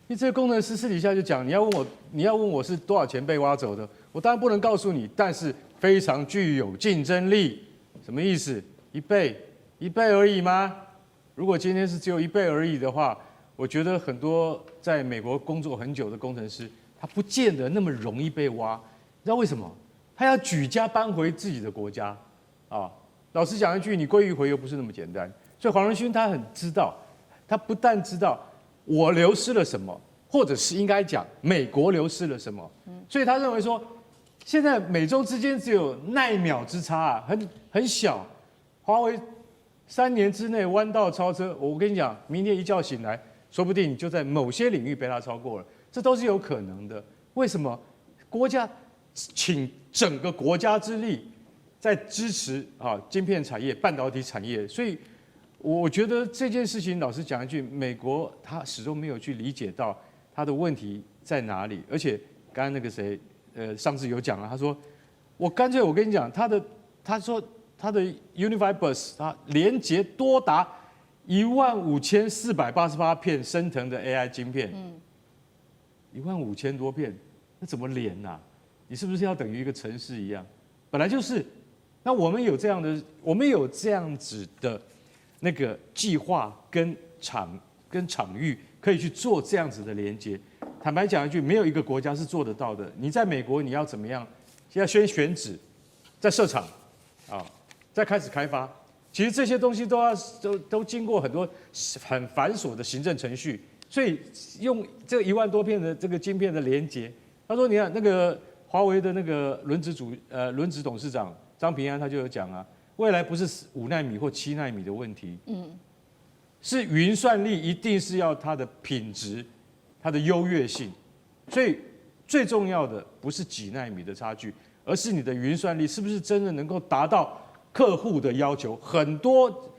因为这个工程师私底下就讲，你要问我是多少钱被挖走的，我当然不能告诉你，但是非常具有竞争力。什么意思？1倍而已吗？如果今天是只有1倍而已的话，我觉得很多在美国工作很久的工程师，他不见得那么容易被挖。你知道为什么？他要举家搬回自己的国家啊！老实讲一句，你归于回又不是那么简单。所以黄仁勋他很知道，他不但知道我流失了什么，或者是应该讲美国流失了什么，所以他认为说，现在美中之间只有奈秒之差很小。华为3年之内弯道超车，我跟你讲，明天一觉醒来，说不定你就在某些领域被他超过了，这都是有可能的。为什么？国家请整个国家之力在支持晶片产业、半导体产业，所以我觉得这件事情，老实讲一句，美国他始终没有去理解到他的问题在哪里。而且刚刚那个谁，上次有讲了，他说我干脆我跟你讲，他说他的 Unified Bus 它连接多达15488片升腾的 AI 晶片，15000多片，那怎么连啊？你是不是要等于一个城市一样？本来就是。那我们有这样子的那个计划跟场域，可以去做这样子的连接。坦白讲一句，没有一个国家是做得到的。你在美国，你要怎么样？要先选址，再设厂，再开始开发。其实这些东西都经过很多很繁琐的行政程序。所以用这个1万多片的这个晶片的连接，他说，你看那个华为的那个轮值董事长张平安他就有讲啊，未来不是5奈米或7奈米的问题，是云算力一定是要它的品质、它的优越性，所以最重要的不是几奈米的差距，而是你的云算力是不是真的能够达到客户的要求。很多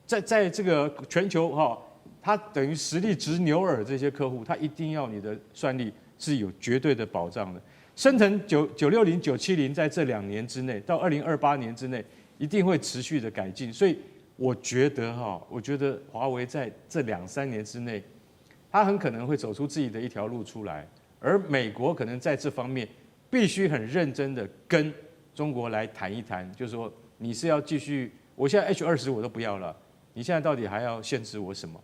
在这个全球它等于实力直牛耳这些客户，他一定要你的算力是有绝对的保障的。升腾960、970在这2年之内，到2028年之内，一定会持续的改进。所以我觉得华为在这2-3年之内，它很可能会走出自己的一条路出来。而美国可能在这方面必须很认真的跟中国来谈一谈，就是说你是要继续，我现在 H20我都不要了，你现在到底还要限制我什么？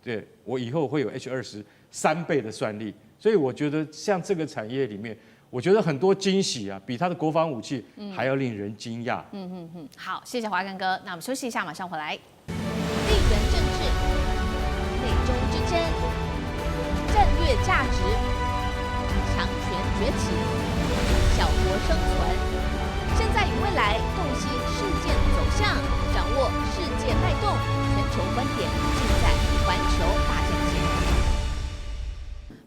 对，我以后会有 H20 3倍的算力，所以我觉得像这个产业里面，我觉得很多惊喜啊，比它的国防武器还要令人惊讶。
好，谢谢华根哥，那我们休息一下，马上回来。地缘政治、美中之争、战略价值、强权崛起、小国生存，现在与未来洞悉事件走向，掌握世界脉动，全球观点尽在环球大战线。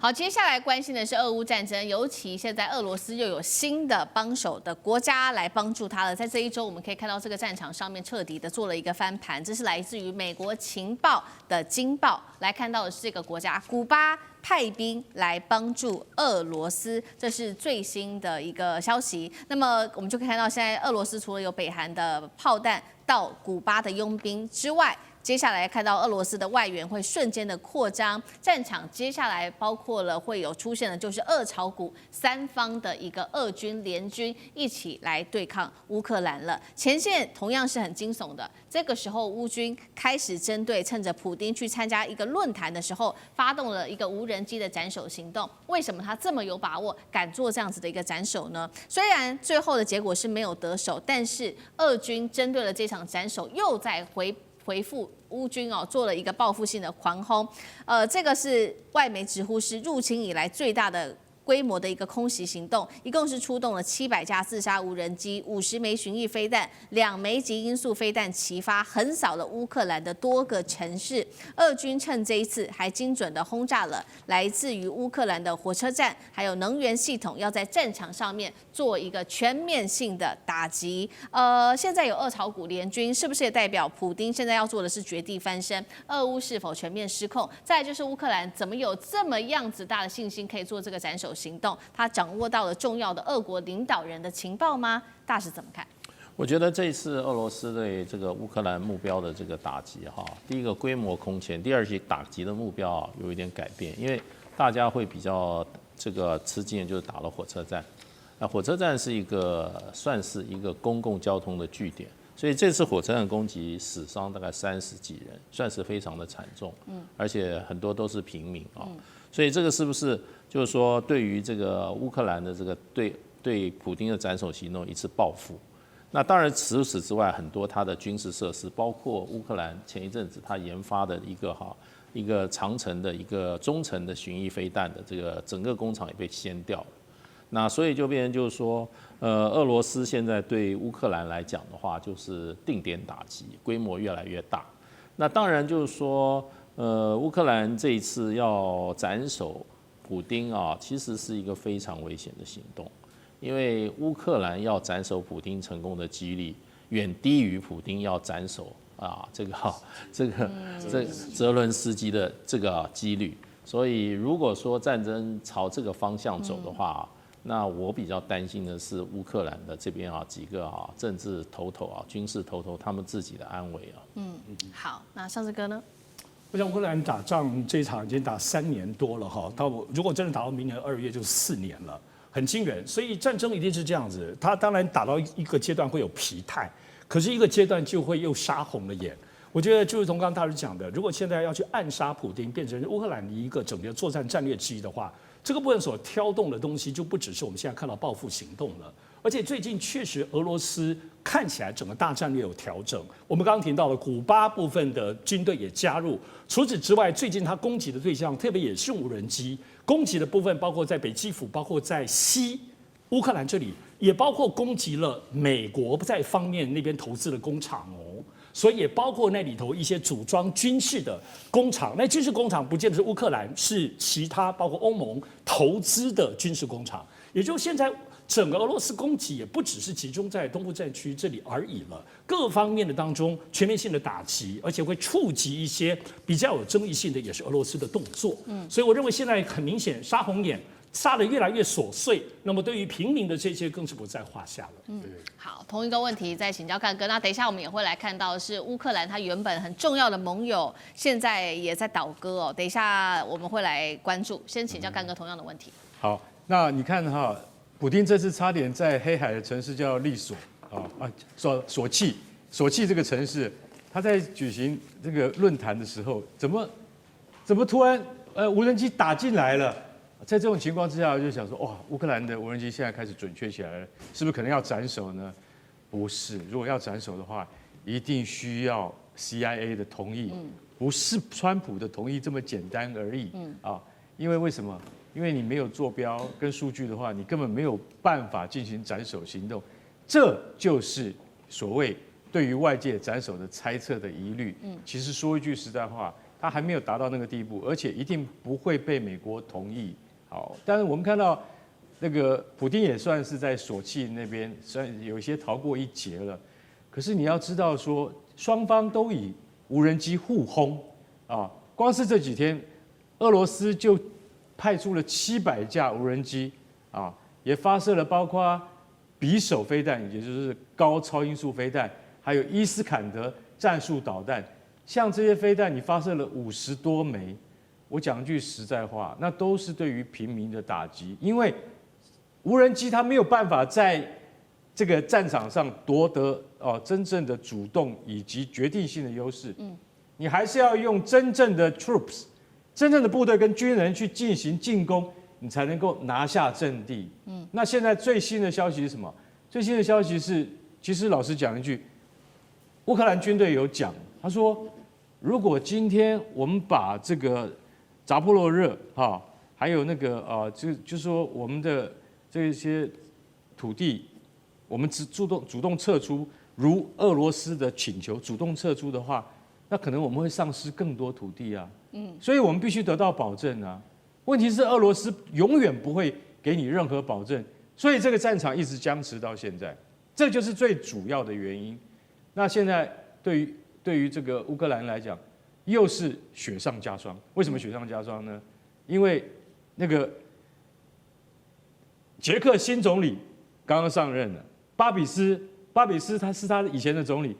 好，接下来关心的是俄乌战争，尤其现在俄罗斯又有新的帮手的国家来帮助他了。在这一周，我们可以看到这个战场上面彻底的做了一个翻盘，这是来自于美国情报的《金报》来看到的是这个国家古巴派兵来帮助俄罗斯，这是最新的一个消息。那么我们就可以看到，现在俄罗斯除了有北韩的炮弹到古巴的佣兵之外，接下来看到俄罗斯的外援会瞬间的扩张，战场接下来包括了会有出现的就是俄朝古三方的一个俄军联军一起来对抗乌克兰了。前线同样是很惊悚的，这个时候乌军开始针对趁着普丁去参加一个论坛的时候，发动了一个无人机的斩首行动。为什么他这么有把握敢做这样子的一个斩首呢？虽然最后的结果是没有得手，但是俄军针对了这场斩首又在回复乌军做了一个报复性的狂轰，这个是外媒直呼是入侵以来最大的规模的一个空袭行动，一共是出动了700架自杀无人机、50枚巡弋飞弹、2枚极音速飞弹齐发，横扫了乌克兰的多个城市。俄军趁这一次还精准的轰炸了来自于乌克兰的火车站，还有能源系统，要在战场上面做一个全面性的打击。现在有俄朝古联军，是不是也代表普丁现在要做的是绝地翻身？俄乌是否全面失控？再来就是乌克兰怎么有这么样子大的信心可以做这个斩首行动？他掌握到了重要的俄国领导人的情报吗？大使怎么看？
我觉得这一次俄罗斯对这个乌克兰目标的这个打击第一个规模空前，第二是打击的目标有一点改变，因为大家会比较这个吃惊的就是打了火车站。那火车站是算是一个公共交通的据点，所以这次火车站攻击死伤大概30几人，算是非常的惨重，而且很多都是平民所以这个是不是就是说对于这个乌克兰的这个对普丁的斩首行动一次报复？那当然除此之外，很多它的军事设施，包括乌克兰前一阵子它研发的一个长程的一个中程的巡弋飞弹的这个整个工厂也被掀掉了。那所以就变成就是说，俄罗斯现在对乌克兰来讲的话，就是定点打击，规模越来越大。那当然就是说，乌克兰这一次要斩首普丁其实是一个非常危险的行动，因为乌克兰要斩首普丁成功的几率远低于普丁要斩首这个泽伦斯基的这个几率。所以如果说战争朝这个方向走的话，那我比较担心的是乌克兰的这边几个政治头头军事头头他们自己的安危
好，那尚志哥呢？
我想乌克兰打仗这一场已经打3年多了如果真的打到明年2月就4年了，很惊人。所以战争一定是这样子，它当然打到一个阶段会有疲态，可是一个阶段就会又杀红了眼。我觉得就是从刚刚大师讲的，如果现在要去暗杀普丁，变成乌克兰的一个整个作战战略之一的话，这个部分所挑动的东西就不只是我们现在看到报复行动了，而且最近确实俄罗斯看起来整个大战略有调整。我们刚刚提到了古巴部分的军队也加入，除此之外，最近他攻击的对象特别也是无人机攻击的部分，包括在北基辅，包括在西乌克兰这里，也包括攻击了美国在方面那边投资的工厂所以也包括那里头一些组装军事的工厂，那军事工厂不见得是乌克兰，是其他包括欧盟投资的军事工厂。也就是现在整个俄罗斯攻击也不只是集中在东部战区这里而已了，各方面的当中全面性的打击，而且会触及一些比较有争议性的，也是俄罗斯的动作。所以我认为现在很明显杀红眼。杀得越来越琐碎，那么对于平民的这些更是不在话下了。
好，同一个问题再请教干哥。那等一下我们也会来看到是乌克兰它原本很重要的盟友，现在也在倒戈等一下我们会来关注。先请教干哥同样的问题。
好，那你看普丁这次差点在黑海的城市叫利索索契这个城市，他在举行这个论坛的时候，怎么突然无人机打进来了？在这种情况之下，我就想说，哇，乌克兰的无人机现在开始准确起来了，是不是可能要斩首呢？不是，如果要斩首的话，一定需要 CIA 的同意，不是川普的同意这么简单而已。因为什么？因为你没有坐标跟数据的话，你根本没有办法进行斩首行动。这就是所谓对于外界斩首的猜测的疑虑。其实说一句实在话，他还没有达到那个地步，而且一定不会被美国同意。好，但是我们看到那个普丁也算是在索契那边算有一些逃过一劫了。可是你要知道说，双方都以无人机互轰啊，光是这几天，俄罗斯就派出了700架无人机啊，也发射了包括匕首飞弹，也就是高超音速飞弹，还有伊斯坎德战术导弹。像这些飞弹，你发射了50多枚。我讲句实在话，那都是对于平民的打击，因为无人机它没有办法在这个战场上夺得真正的主动以及决定性的优势。你还是要用真正的 troops， 真正的部队跟军人去进行进攻，你才能够拿下阵地。那现在最新的消息是什么？最新的消息是，其实老实讲一句，乌克兰军队有讲，他说，如果今天我们把这个扎波罗热还有那个就是说我们的这些土地，我们主动撤出，如俄罗斯的请求主动撤出的话，那可能我们会丧失更多土地啊。所以我们必须得到保证啊。问题是俄罗斯永远不会给你任何保证，所以这个战场一直僵持到现在，这就是最主要的原因。那现在对于这个乌克兰来讲，又是雪上加霜。为什么雪上加霜呢？因为那个捷克新总理刚刚上任了，巴比斯他是他以前的总理，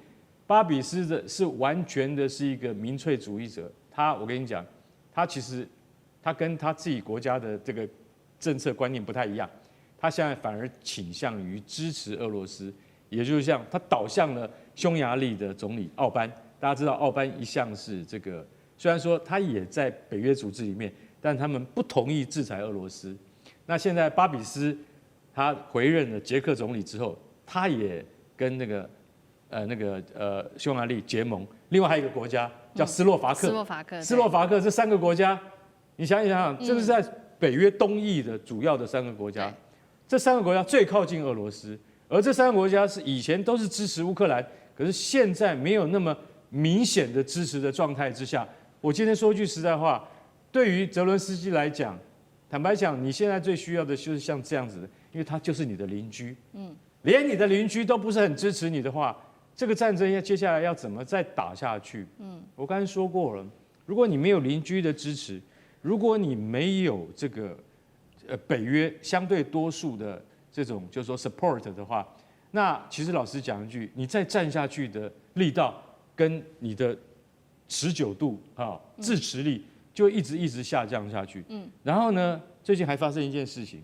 巴比斯是完全的是一个民粹主义者。我跟你讲，他其实他跟他自己国家的这个政策观念不太一样，他现在反而倾向于支持俄罗斯，也就是像他倒向了匈牙利的总理奥班。大家知道奥班一向是这个，虽然说他也在北约组织里面，但他们不同意制裁俄罗斯。那现在巴比斯他回任了捷克总理之后，他也跟匈牙利结盟。另外还有一个国家叫斯洛伐克，斯洛伐克这3个国家，你想一想，这是在北约东翼的主要的3个国家，这3个国家最靠近俄罗斯，而这3个国家是以前都是支持乌克兰，可是现在没有那么明显的支持的状态之下，我今天说句实在话，对于泽伦斯基来讲，坦白讲，你现在最需要的就是像这样子的，因为他就是你的邻居，连你的邻居都不是很支持你的话，这个战争接下来要怎么再打下去？我刚才说过了，如果你没有邻居的支持，如果你没有这个北约相对多数的这种就是说 support 的话，那其实老实讲一句，你再战下去的力道跟你的持久度支持力就一直下降下去。然后呢，最近还发生一件事情，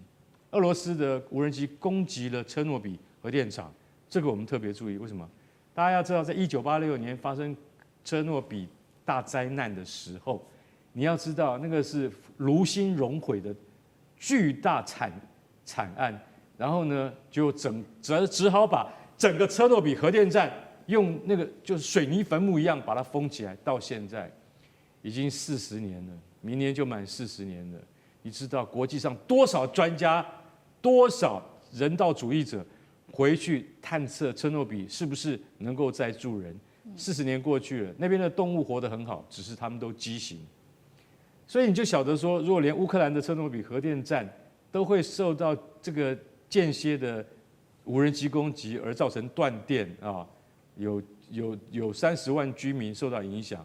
俄罗斯的无人机攻击了车诺比核电厂，这个我们特别注意。为什么？大家要知道，在1986年发生车诺比大灾难的时候，你要知道那个是炉心熔毁的巨大惨案，然后呢，就只好把整个车诺比核电站用那个就是水泥坟墓一样把它封起来，到现在已经40年了，明年就满40年了。你知道国际上多少专家、多少人道主义者回去探测车诺比是不是能够再住人？40年过去了，那边的动物活得很好，只是他们都畸形。所以你就晓得说，如果连乌克兰的车诺比核电站都会受到这个间歇的无人机攻击而造成断电有30万居民受到影响，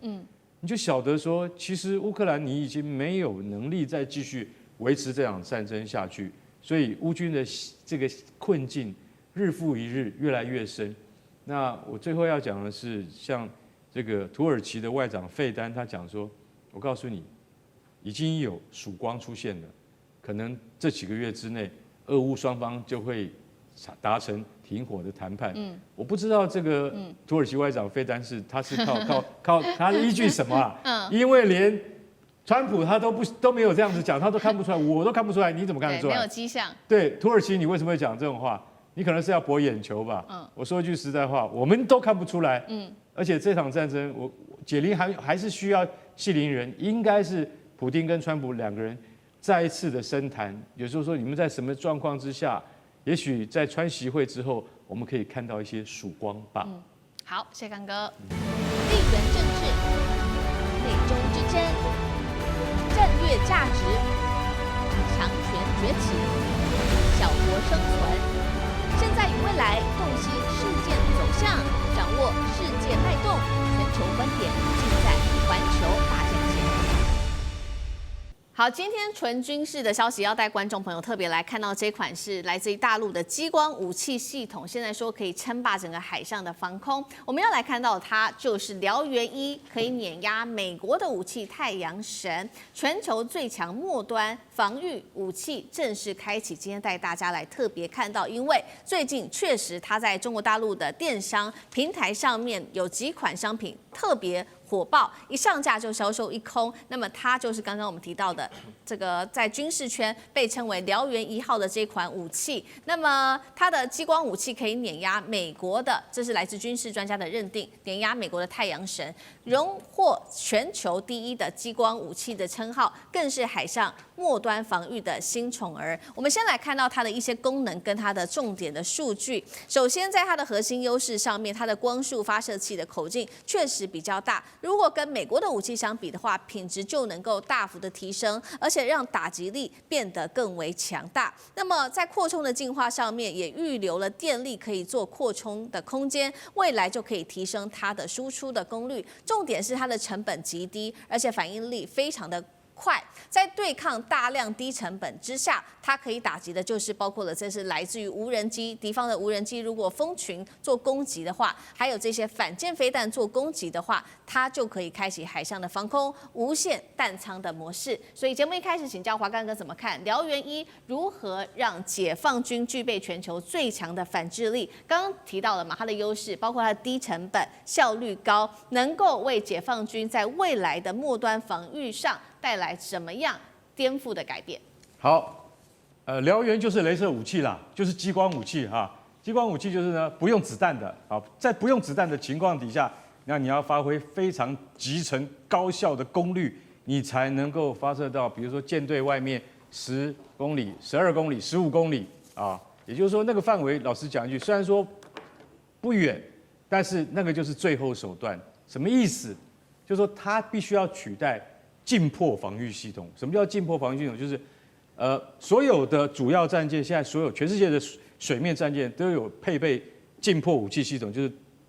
你就晓得说，其实乌克兰你已经没有能力再继续维持这场战争下去，所以乌军的这个困境日复一日，越来越深。那我最后要讲的是，像这个土耳其的外长费丹，他讲说，我告诉你，已经有曙光出现了，可能这几个月之内，俄乌双方就会达成停火的谈判。我不知道这个土耳其外长费丹他是靠他依据什么啊？因为连川普他都没有这样子讲，他都看不出来，我都看不出来，你怎么看得出来？
没有迹象。
对，土耳其你为什么会讲这种话？你可能是要博眼球吧？我说一句实在话，我们都看不出来。而且这场战争，解铃还是需要系铃人，应该是普丁跟川普两个人再一次的深谈。有时候说你们在什么状况之下，也许在川习会之后，我们可以看到一些曙光吧。
好，谢谢刚哥。地缘政治、美中之争、战略价值、强权崛起、小国生存。现在与未来，洞悉事件走向，掌握世界脉动，全球观点尽在环球大战线。好，今天纯军事的消息要带观众朋友特别来看到这款是来自于大陆的激光武器系统，现在说可以称霸整个海上的防空。我们要来看到它就是燎原1，可以碾压美国的武器太阳神，全球最强末端防御武器正式开启。今天带大家来特别看到，因为最近确实它在中国大陆的电商平台上面有几款商品特别火爆，一上架就销售一空。那么它就是刚刚我们提到的这个在军事圈被称为燎原1号的这款武器。那么它的激光武器可以碾压美国的，这是来自军事专家的认定，碾压美国的太阳神，荣获全球第1的激光武器的称号，更是海上末端防御的新宠儿。我们先来看到它的一些功能跟它的重点的数据。首先在它的核心优势上面，它的光束发射器的口径确实比较大。如果跟美国的武器相比的话，品质就能够大幅的提升，而且让打击力变得更为强大。那么在扩充的进化上面，也预留了电力可以做扩充的空间，未来就可以提升它的输出的功率。重点是它的成本极低，而且反应力非常的快，在对抗大量低成本之下，它可以打击的就是包括了这是来自于无人机，敌方的无人机如果蜂群做攻击的话，还有这些反舰飞弹做攻击的话，它就可以开启海上的防空无限弹仓的模式。所以节目一开始请教华干哥怎么看燎原1如何让解放军具备全球最强的反制力？刚刚提到了嘛，它的优势包括它的低成本、效率高，能够为解放军在未来的末端防御上带来什么样颠覆的改变？
好，燎原就是雷射武器啦，就是激光武器哈。激光武器就是呢不用子弹的啊，在不用子弹的情况底下，那你要发挥非常集成高效的功率，你才能够发射到，比如说舰队外面10公里、12公里、15公里啊。也就是说，那个范围，老实讲一句，虽然说不远，但是那个就是最后手段。什么意思？就是说它必须要取代近迫防御系统。什么叫近迫防御系统？就是所有的主要战舰，现在所有全世界的水面战舰都有配备近迫武器系统，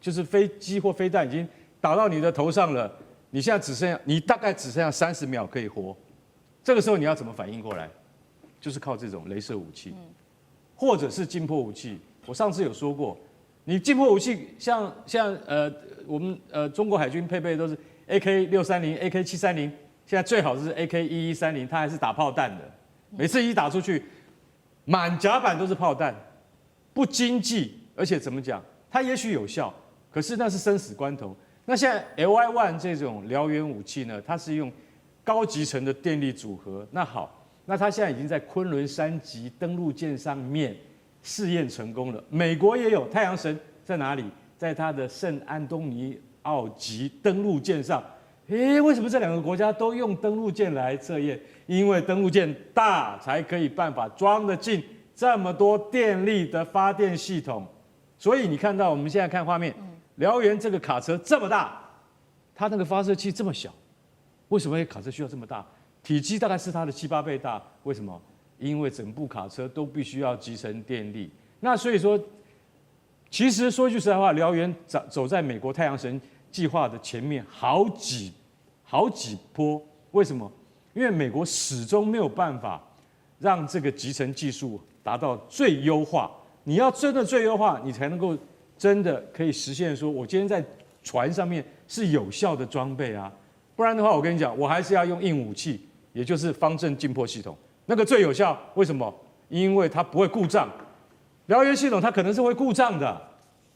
就是飞机或飞弹已经打到你的头上了，你现在你大概只剩下30秒可以活，这个时候你要怎么反应过来？就是靠这种雷射武器，或者是近迫武器。我上次有说过，你近迫武器像我们中国海军配备都是 AK630、AK730，现在最好是 AK1130，它还是打炮弹的。每次一打出去，满甲板都是炮弹，不经济，而且怎么讲？它也许有效，可是那是生死关头。那现在 LY-1 这种燎原武器呢，它是用高集成的电力组合。那好，那它现在已经在昆仑山级登陆舰上面试验成功了。美国也有太阳神在哪里？在它的圣安东尼奥级登陆舰上。为什么这两个国家都用登陆舰来测验？因为登陆舰大，才可以办法装得进这么多电力的发电系统。所以你看到我们现在看画面，燎原这个卡车这么大，它那个发射器这么小，为什么卡车需要这么大？体积大概是它的7、8倍大。为什么？因为整部卡车都必须要集成电力。那所以说，其实说句实在话，燎原走在美国太阳神计划的前面好几波。为什么？因为美国始终没有办法让这个集成技术达到最优化。你要真的最优化，你才能够真的可以实现说，我今天在船上面是有效的装备啊。不然的话，我跟你讲，我还是要用硬武器，也就是方阵近迫系统，那个最有效。为什么？因为它不会故障。燎原系统它可能是会故障的，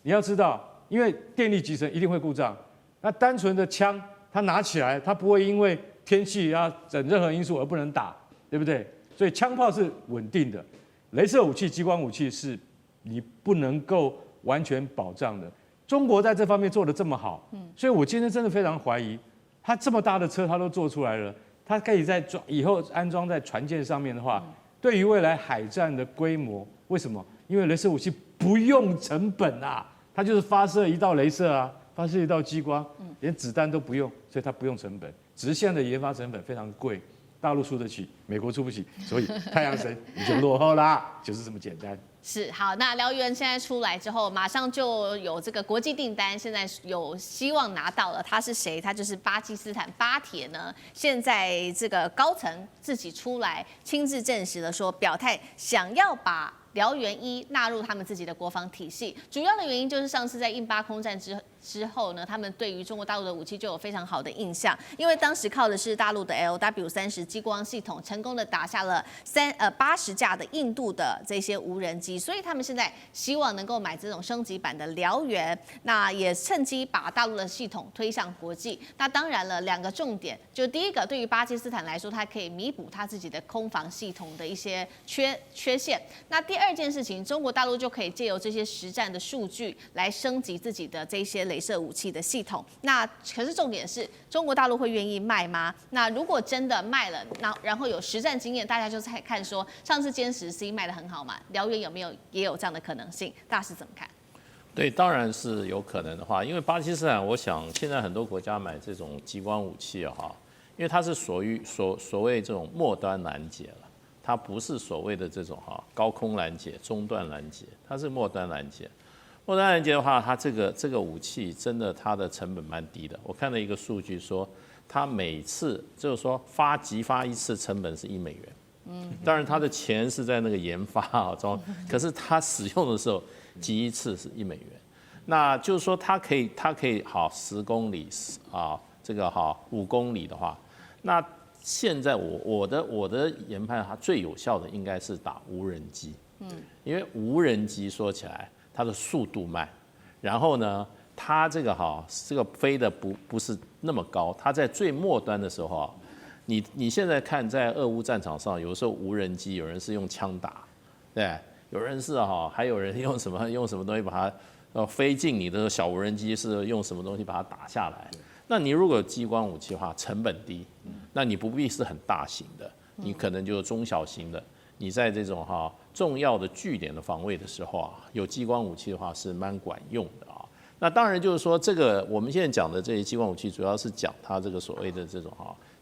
你要知道，因为电力集成一定会故障。那单纯的枪，它拿起来，它不会因为天气啊等任何因素而不能打，对不对？所以枪炮是稳定的，雷射武器、激光武器是你不能够完全保障的。中国在这方面做得这么好，所以我今天真的非常怀疑，它这么大的车它都做出来了，它可以在以后安装在船舰上面的话，对于未来海战的规模，为什么？因为雷射武器不用成本啊，它就是发射一道雷射啊，发射一道激光，连子弹都不用，所以它不用成本。只是现在的研发成本非常贵，大陆出得起，美国出不起，所以太阳神你就落后啦，就是这么简单。
是好，那燎原现在出来之后，马上就有这个国际订单，现在有希望拿到了。他是谁？他就是巴基斯坦巴铁呢。现在这个高层自己出来亲自证实了，说表态想要把燎原1纳入他们自己的国防体系。主要的原因就是上次在印巴空战之后呢，他们对于中国大陆的武器就有非常好的印象，因为当时靠的是大陆的 LW30激光系统，成功的打下了80架的印度的这些无人机，所以他们现在希望能够买这种升级版的燎原，那也趁机把大陆的系统推向国际。那当然了，两个重点，就第一个，对于巴基斯坦来说，它可以弥补它自己的空防系统的一些缺陷。那第二件事情，中国大陆就可以借由这些实战的数据来升级自己的这些雷射武器的系统。那可是重点是，中国大陆会愿意卖吗？那如果真的卖了，然后有实战经验，大家就在看说，上次歼10C卖得很好嘛，燎原有没有也有这样的可能性？大师怎么看？
对，当然是有可能的话，因为巴基斯坦，我想现在很多国家买这种激光武器哈，因为它是所谓这种末端拦截了。它不是所谓的这种高空拦截、中段拦截，它是末端拦截。末端拦截的话，它这个武器真的它的成本蛮低的。我看了一个数据说，它每次就是说击发一次成本是$1。当然它的钱是在那个研发中，可是它使用的时候击一次是$1。那就是说它可以10公里这个5公里的话，那现在我的研判，它最有效的应该是打无人机，因为无人机说起来它的速度慢，然后呢，它这个飞的不是那么高，它在最末端的时候你现在看在俄乌战场上，有时候无人机有人是用枪打，对，有人是还有人用什么东西把它飞进你的小无人机是用什么东西把它打下来。那你如果有激光武器的话，成本低，那你不必是很大型的，你可能就是中小型的。你在这种重要的据点的防卫的时候有激光武器的话是蛮管用的那当然就是说，这个我们现在讲的这些激光武器，主要是讲它这个所谓的这种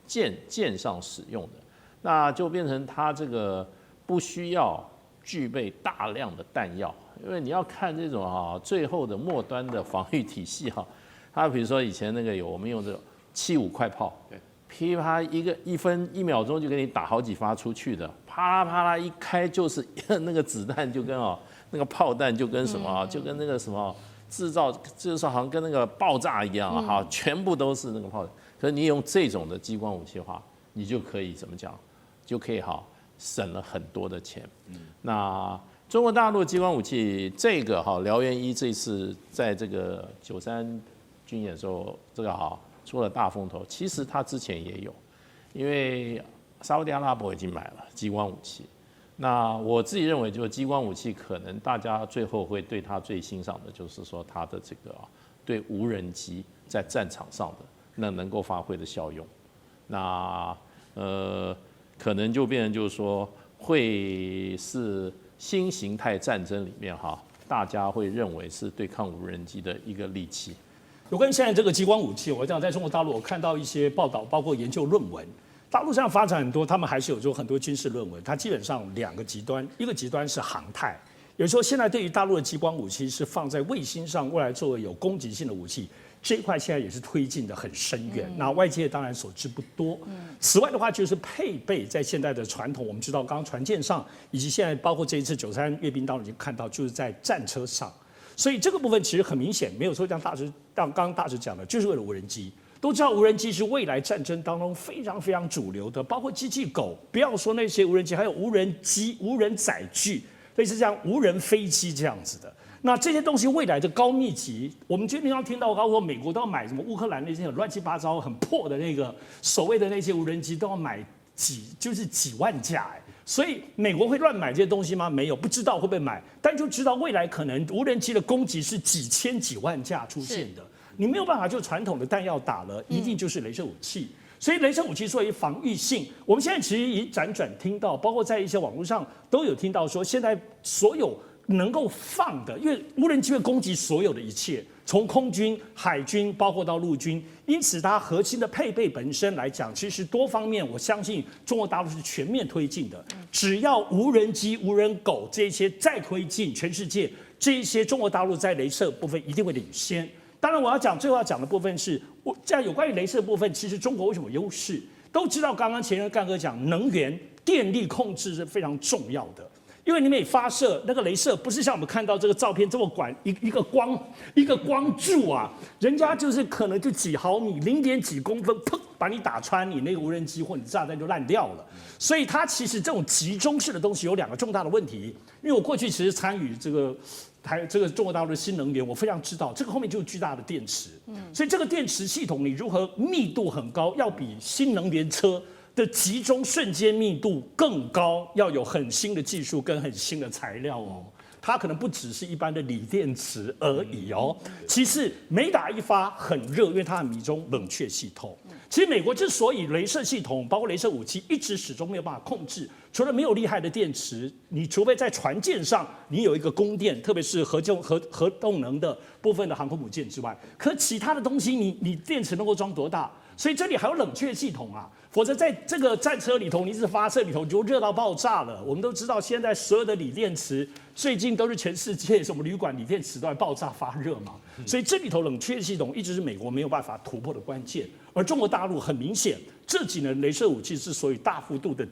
舰上使用的，那就变成它这个不需要具备大量的弹药，因为你要看这种最后的末端的防御体系它比如说以前那个我们用这种75快炮，对，噼啪1秒钟就给你打好几发出去的，啪啦啪啦一开就是那个子弹就跟那个炮弹就跟什么就跟那个什么制造就是好像跟那个爆炸一样全部都是那个炮弹。可是你用这种的激光武器的话，你就可以怎么讲？就可以省了很多的钱。那中国大陆激光武器这个燎原1这次在这个93军演的时候，这个出了大风头。其实它之前也有，因为沙烏地阿拉伯已经买了激光武器。那我自己认为，就是激光武器可能大家最后会对它最欣赏的，就是说它的这个对无人机在战场上的能够发挥的效用。那可能就变成就是说会是新形态战争里面大家会认为是对抗无人机的一个利器。
有关现在这个激光武器，我讲在中国大陆，我看到一些报道，包括研究论文。大陆上发展很多，他们还是有很多军事论文。它基本上2个极端，一个极端是航太，也就是说现在对于大陆的激光武器是放在卫星上，未来作为有攻击性的武器，这一块现在也是推进的很深远。那外界当然所知不多。此外的话，就是配备在现在的传统，我们知道刚刚船舰上，以及现在包括这一次93阅兵当中已经看到，就是在战车上。所以这个部分其实很明显，没有说像刚刚大使讲的，就是为了无人机。都知道无人机是未来战争当中非常非常主流的，包括机器狗，不要说那些无人机，还有无人机、无人载具，类似像无人飞机这样子的。那这些东西未来的高密集，我们经常听到说美国都要买什么乌克兰那些乱七八糟很破的那个所谓的那些无人机都要买几万架所以美国会乱买这些东西吗？没有，不知道会不会买，但就知道未来可能无人机的攻击是几千几万架出现的，你没有办法就传统的弹药打了，一定就是雷射武器。所以雷射武器作为防御性，我们现在其实已辗转听到，包括在一些网络上都有听到说，现在所有能够放的，因为无人机会攻击所有的一切，从空军、海军，包括到陆军，因此它核心的配备本身来讲，其实多方面，我相信中国大陆是全面推进的。只要无人机、无人狗这些再推进，全世界这一些中国大陆在雷射部分一定会领先。当然，我要讲最后要讲的部分是，在有关于雷射部分，其实中国为什么有优势？都知道，刚刚前任干哥讲，能源、电力控制是非常重要的。因为你每发射那个雷射，不是像我们看到这个照片这么管一个光柱啊，人家就是可能就几毫米、0.几公分，砰，把你打穿，你那个无人机或你炸弹就烂掉了。所以它其实这种集中式的东西有2个重大的问题。因为我过去其实参与这个中国大陆的新能源，我非常知道这个后面就是巨大的电池，所以这个电池系统你如何密度很高，要比新能源车的集中瞬间密度更高，要有很新的技术跟很新的材料哦。它可能不只是一般的锂电池而已哦。其次，每打一发很热，因为它很迷中冷却系统。其实美国之所以雷射系统，包括雷射武器，一直始终没有办法控制，除了没有厉害的电池，你除非在船舰上你有一个供电，特别是核动能的部分的航空母舰之外，可其他的东西你电池能够装多大？所以这里还有冷却系统啊，否则在这个战车里头，你一直发射里头你就热到爆炸了。我们都知道，现在所有的锂电池最近都是全世界什么旅馆锂电池都在爆炸发热嘛，所以这里头冷却系统一直是美国没有办法突破的关键。而中国大陆很明显，这几年雷射武器之所以大幅度的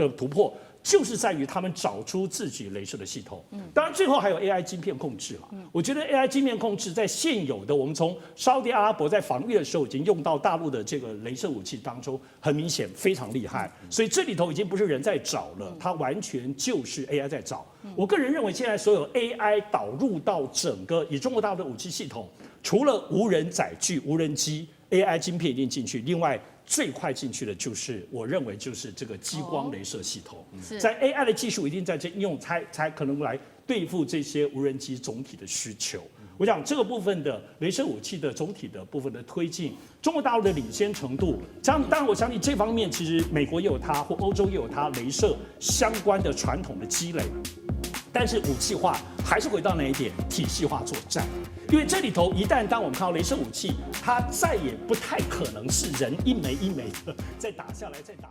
突破，就是在于他们找出自己雷射的系统。当然最后还有 AI 晶片控制了。我觉得 AI 晶片控制在现有的我们从沙特阿拉伯在防御的时候已经用到大陆的这个雷射武器当中，很明显非常厉害。所以这里头已经不是人在找了，它完全就是 AI 在找。我个人认为现在所有 AI 导入到整个以中国大陆的武器系统，除了无人载具、无人机 ，AI 晶片一定进去，另外最快进去的就是，我认为就是这个激光雷射系统，在 AI 的技术一定在这应用才可能来对付这些无人机总体的需求。我想这个部分的雷射武器的总体的部分的推进，中国大陆的领先程度，当然我相信这方面其实美国也有它，或欧洲也有它雷射相关的传统的积累。但是武器化还是回到那一点，体系化作战。因为这里头一旦当我们看到雷射武器，它再也不太可能是人一枚一枚的再打下来再打。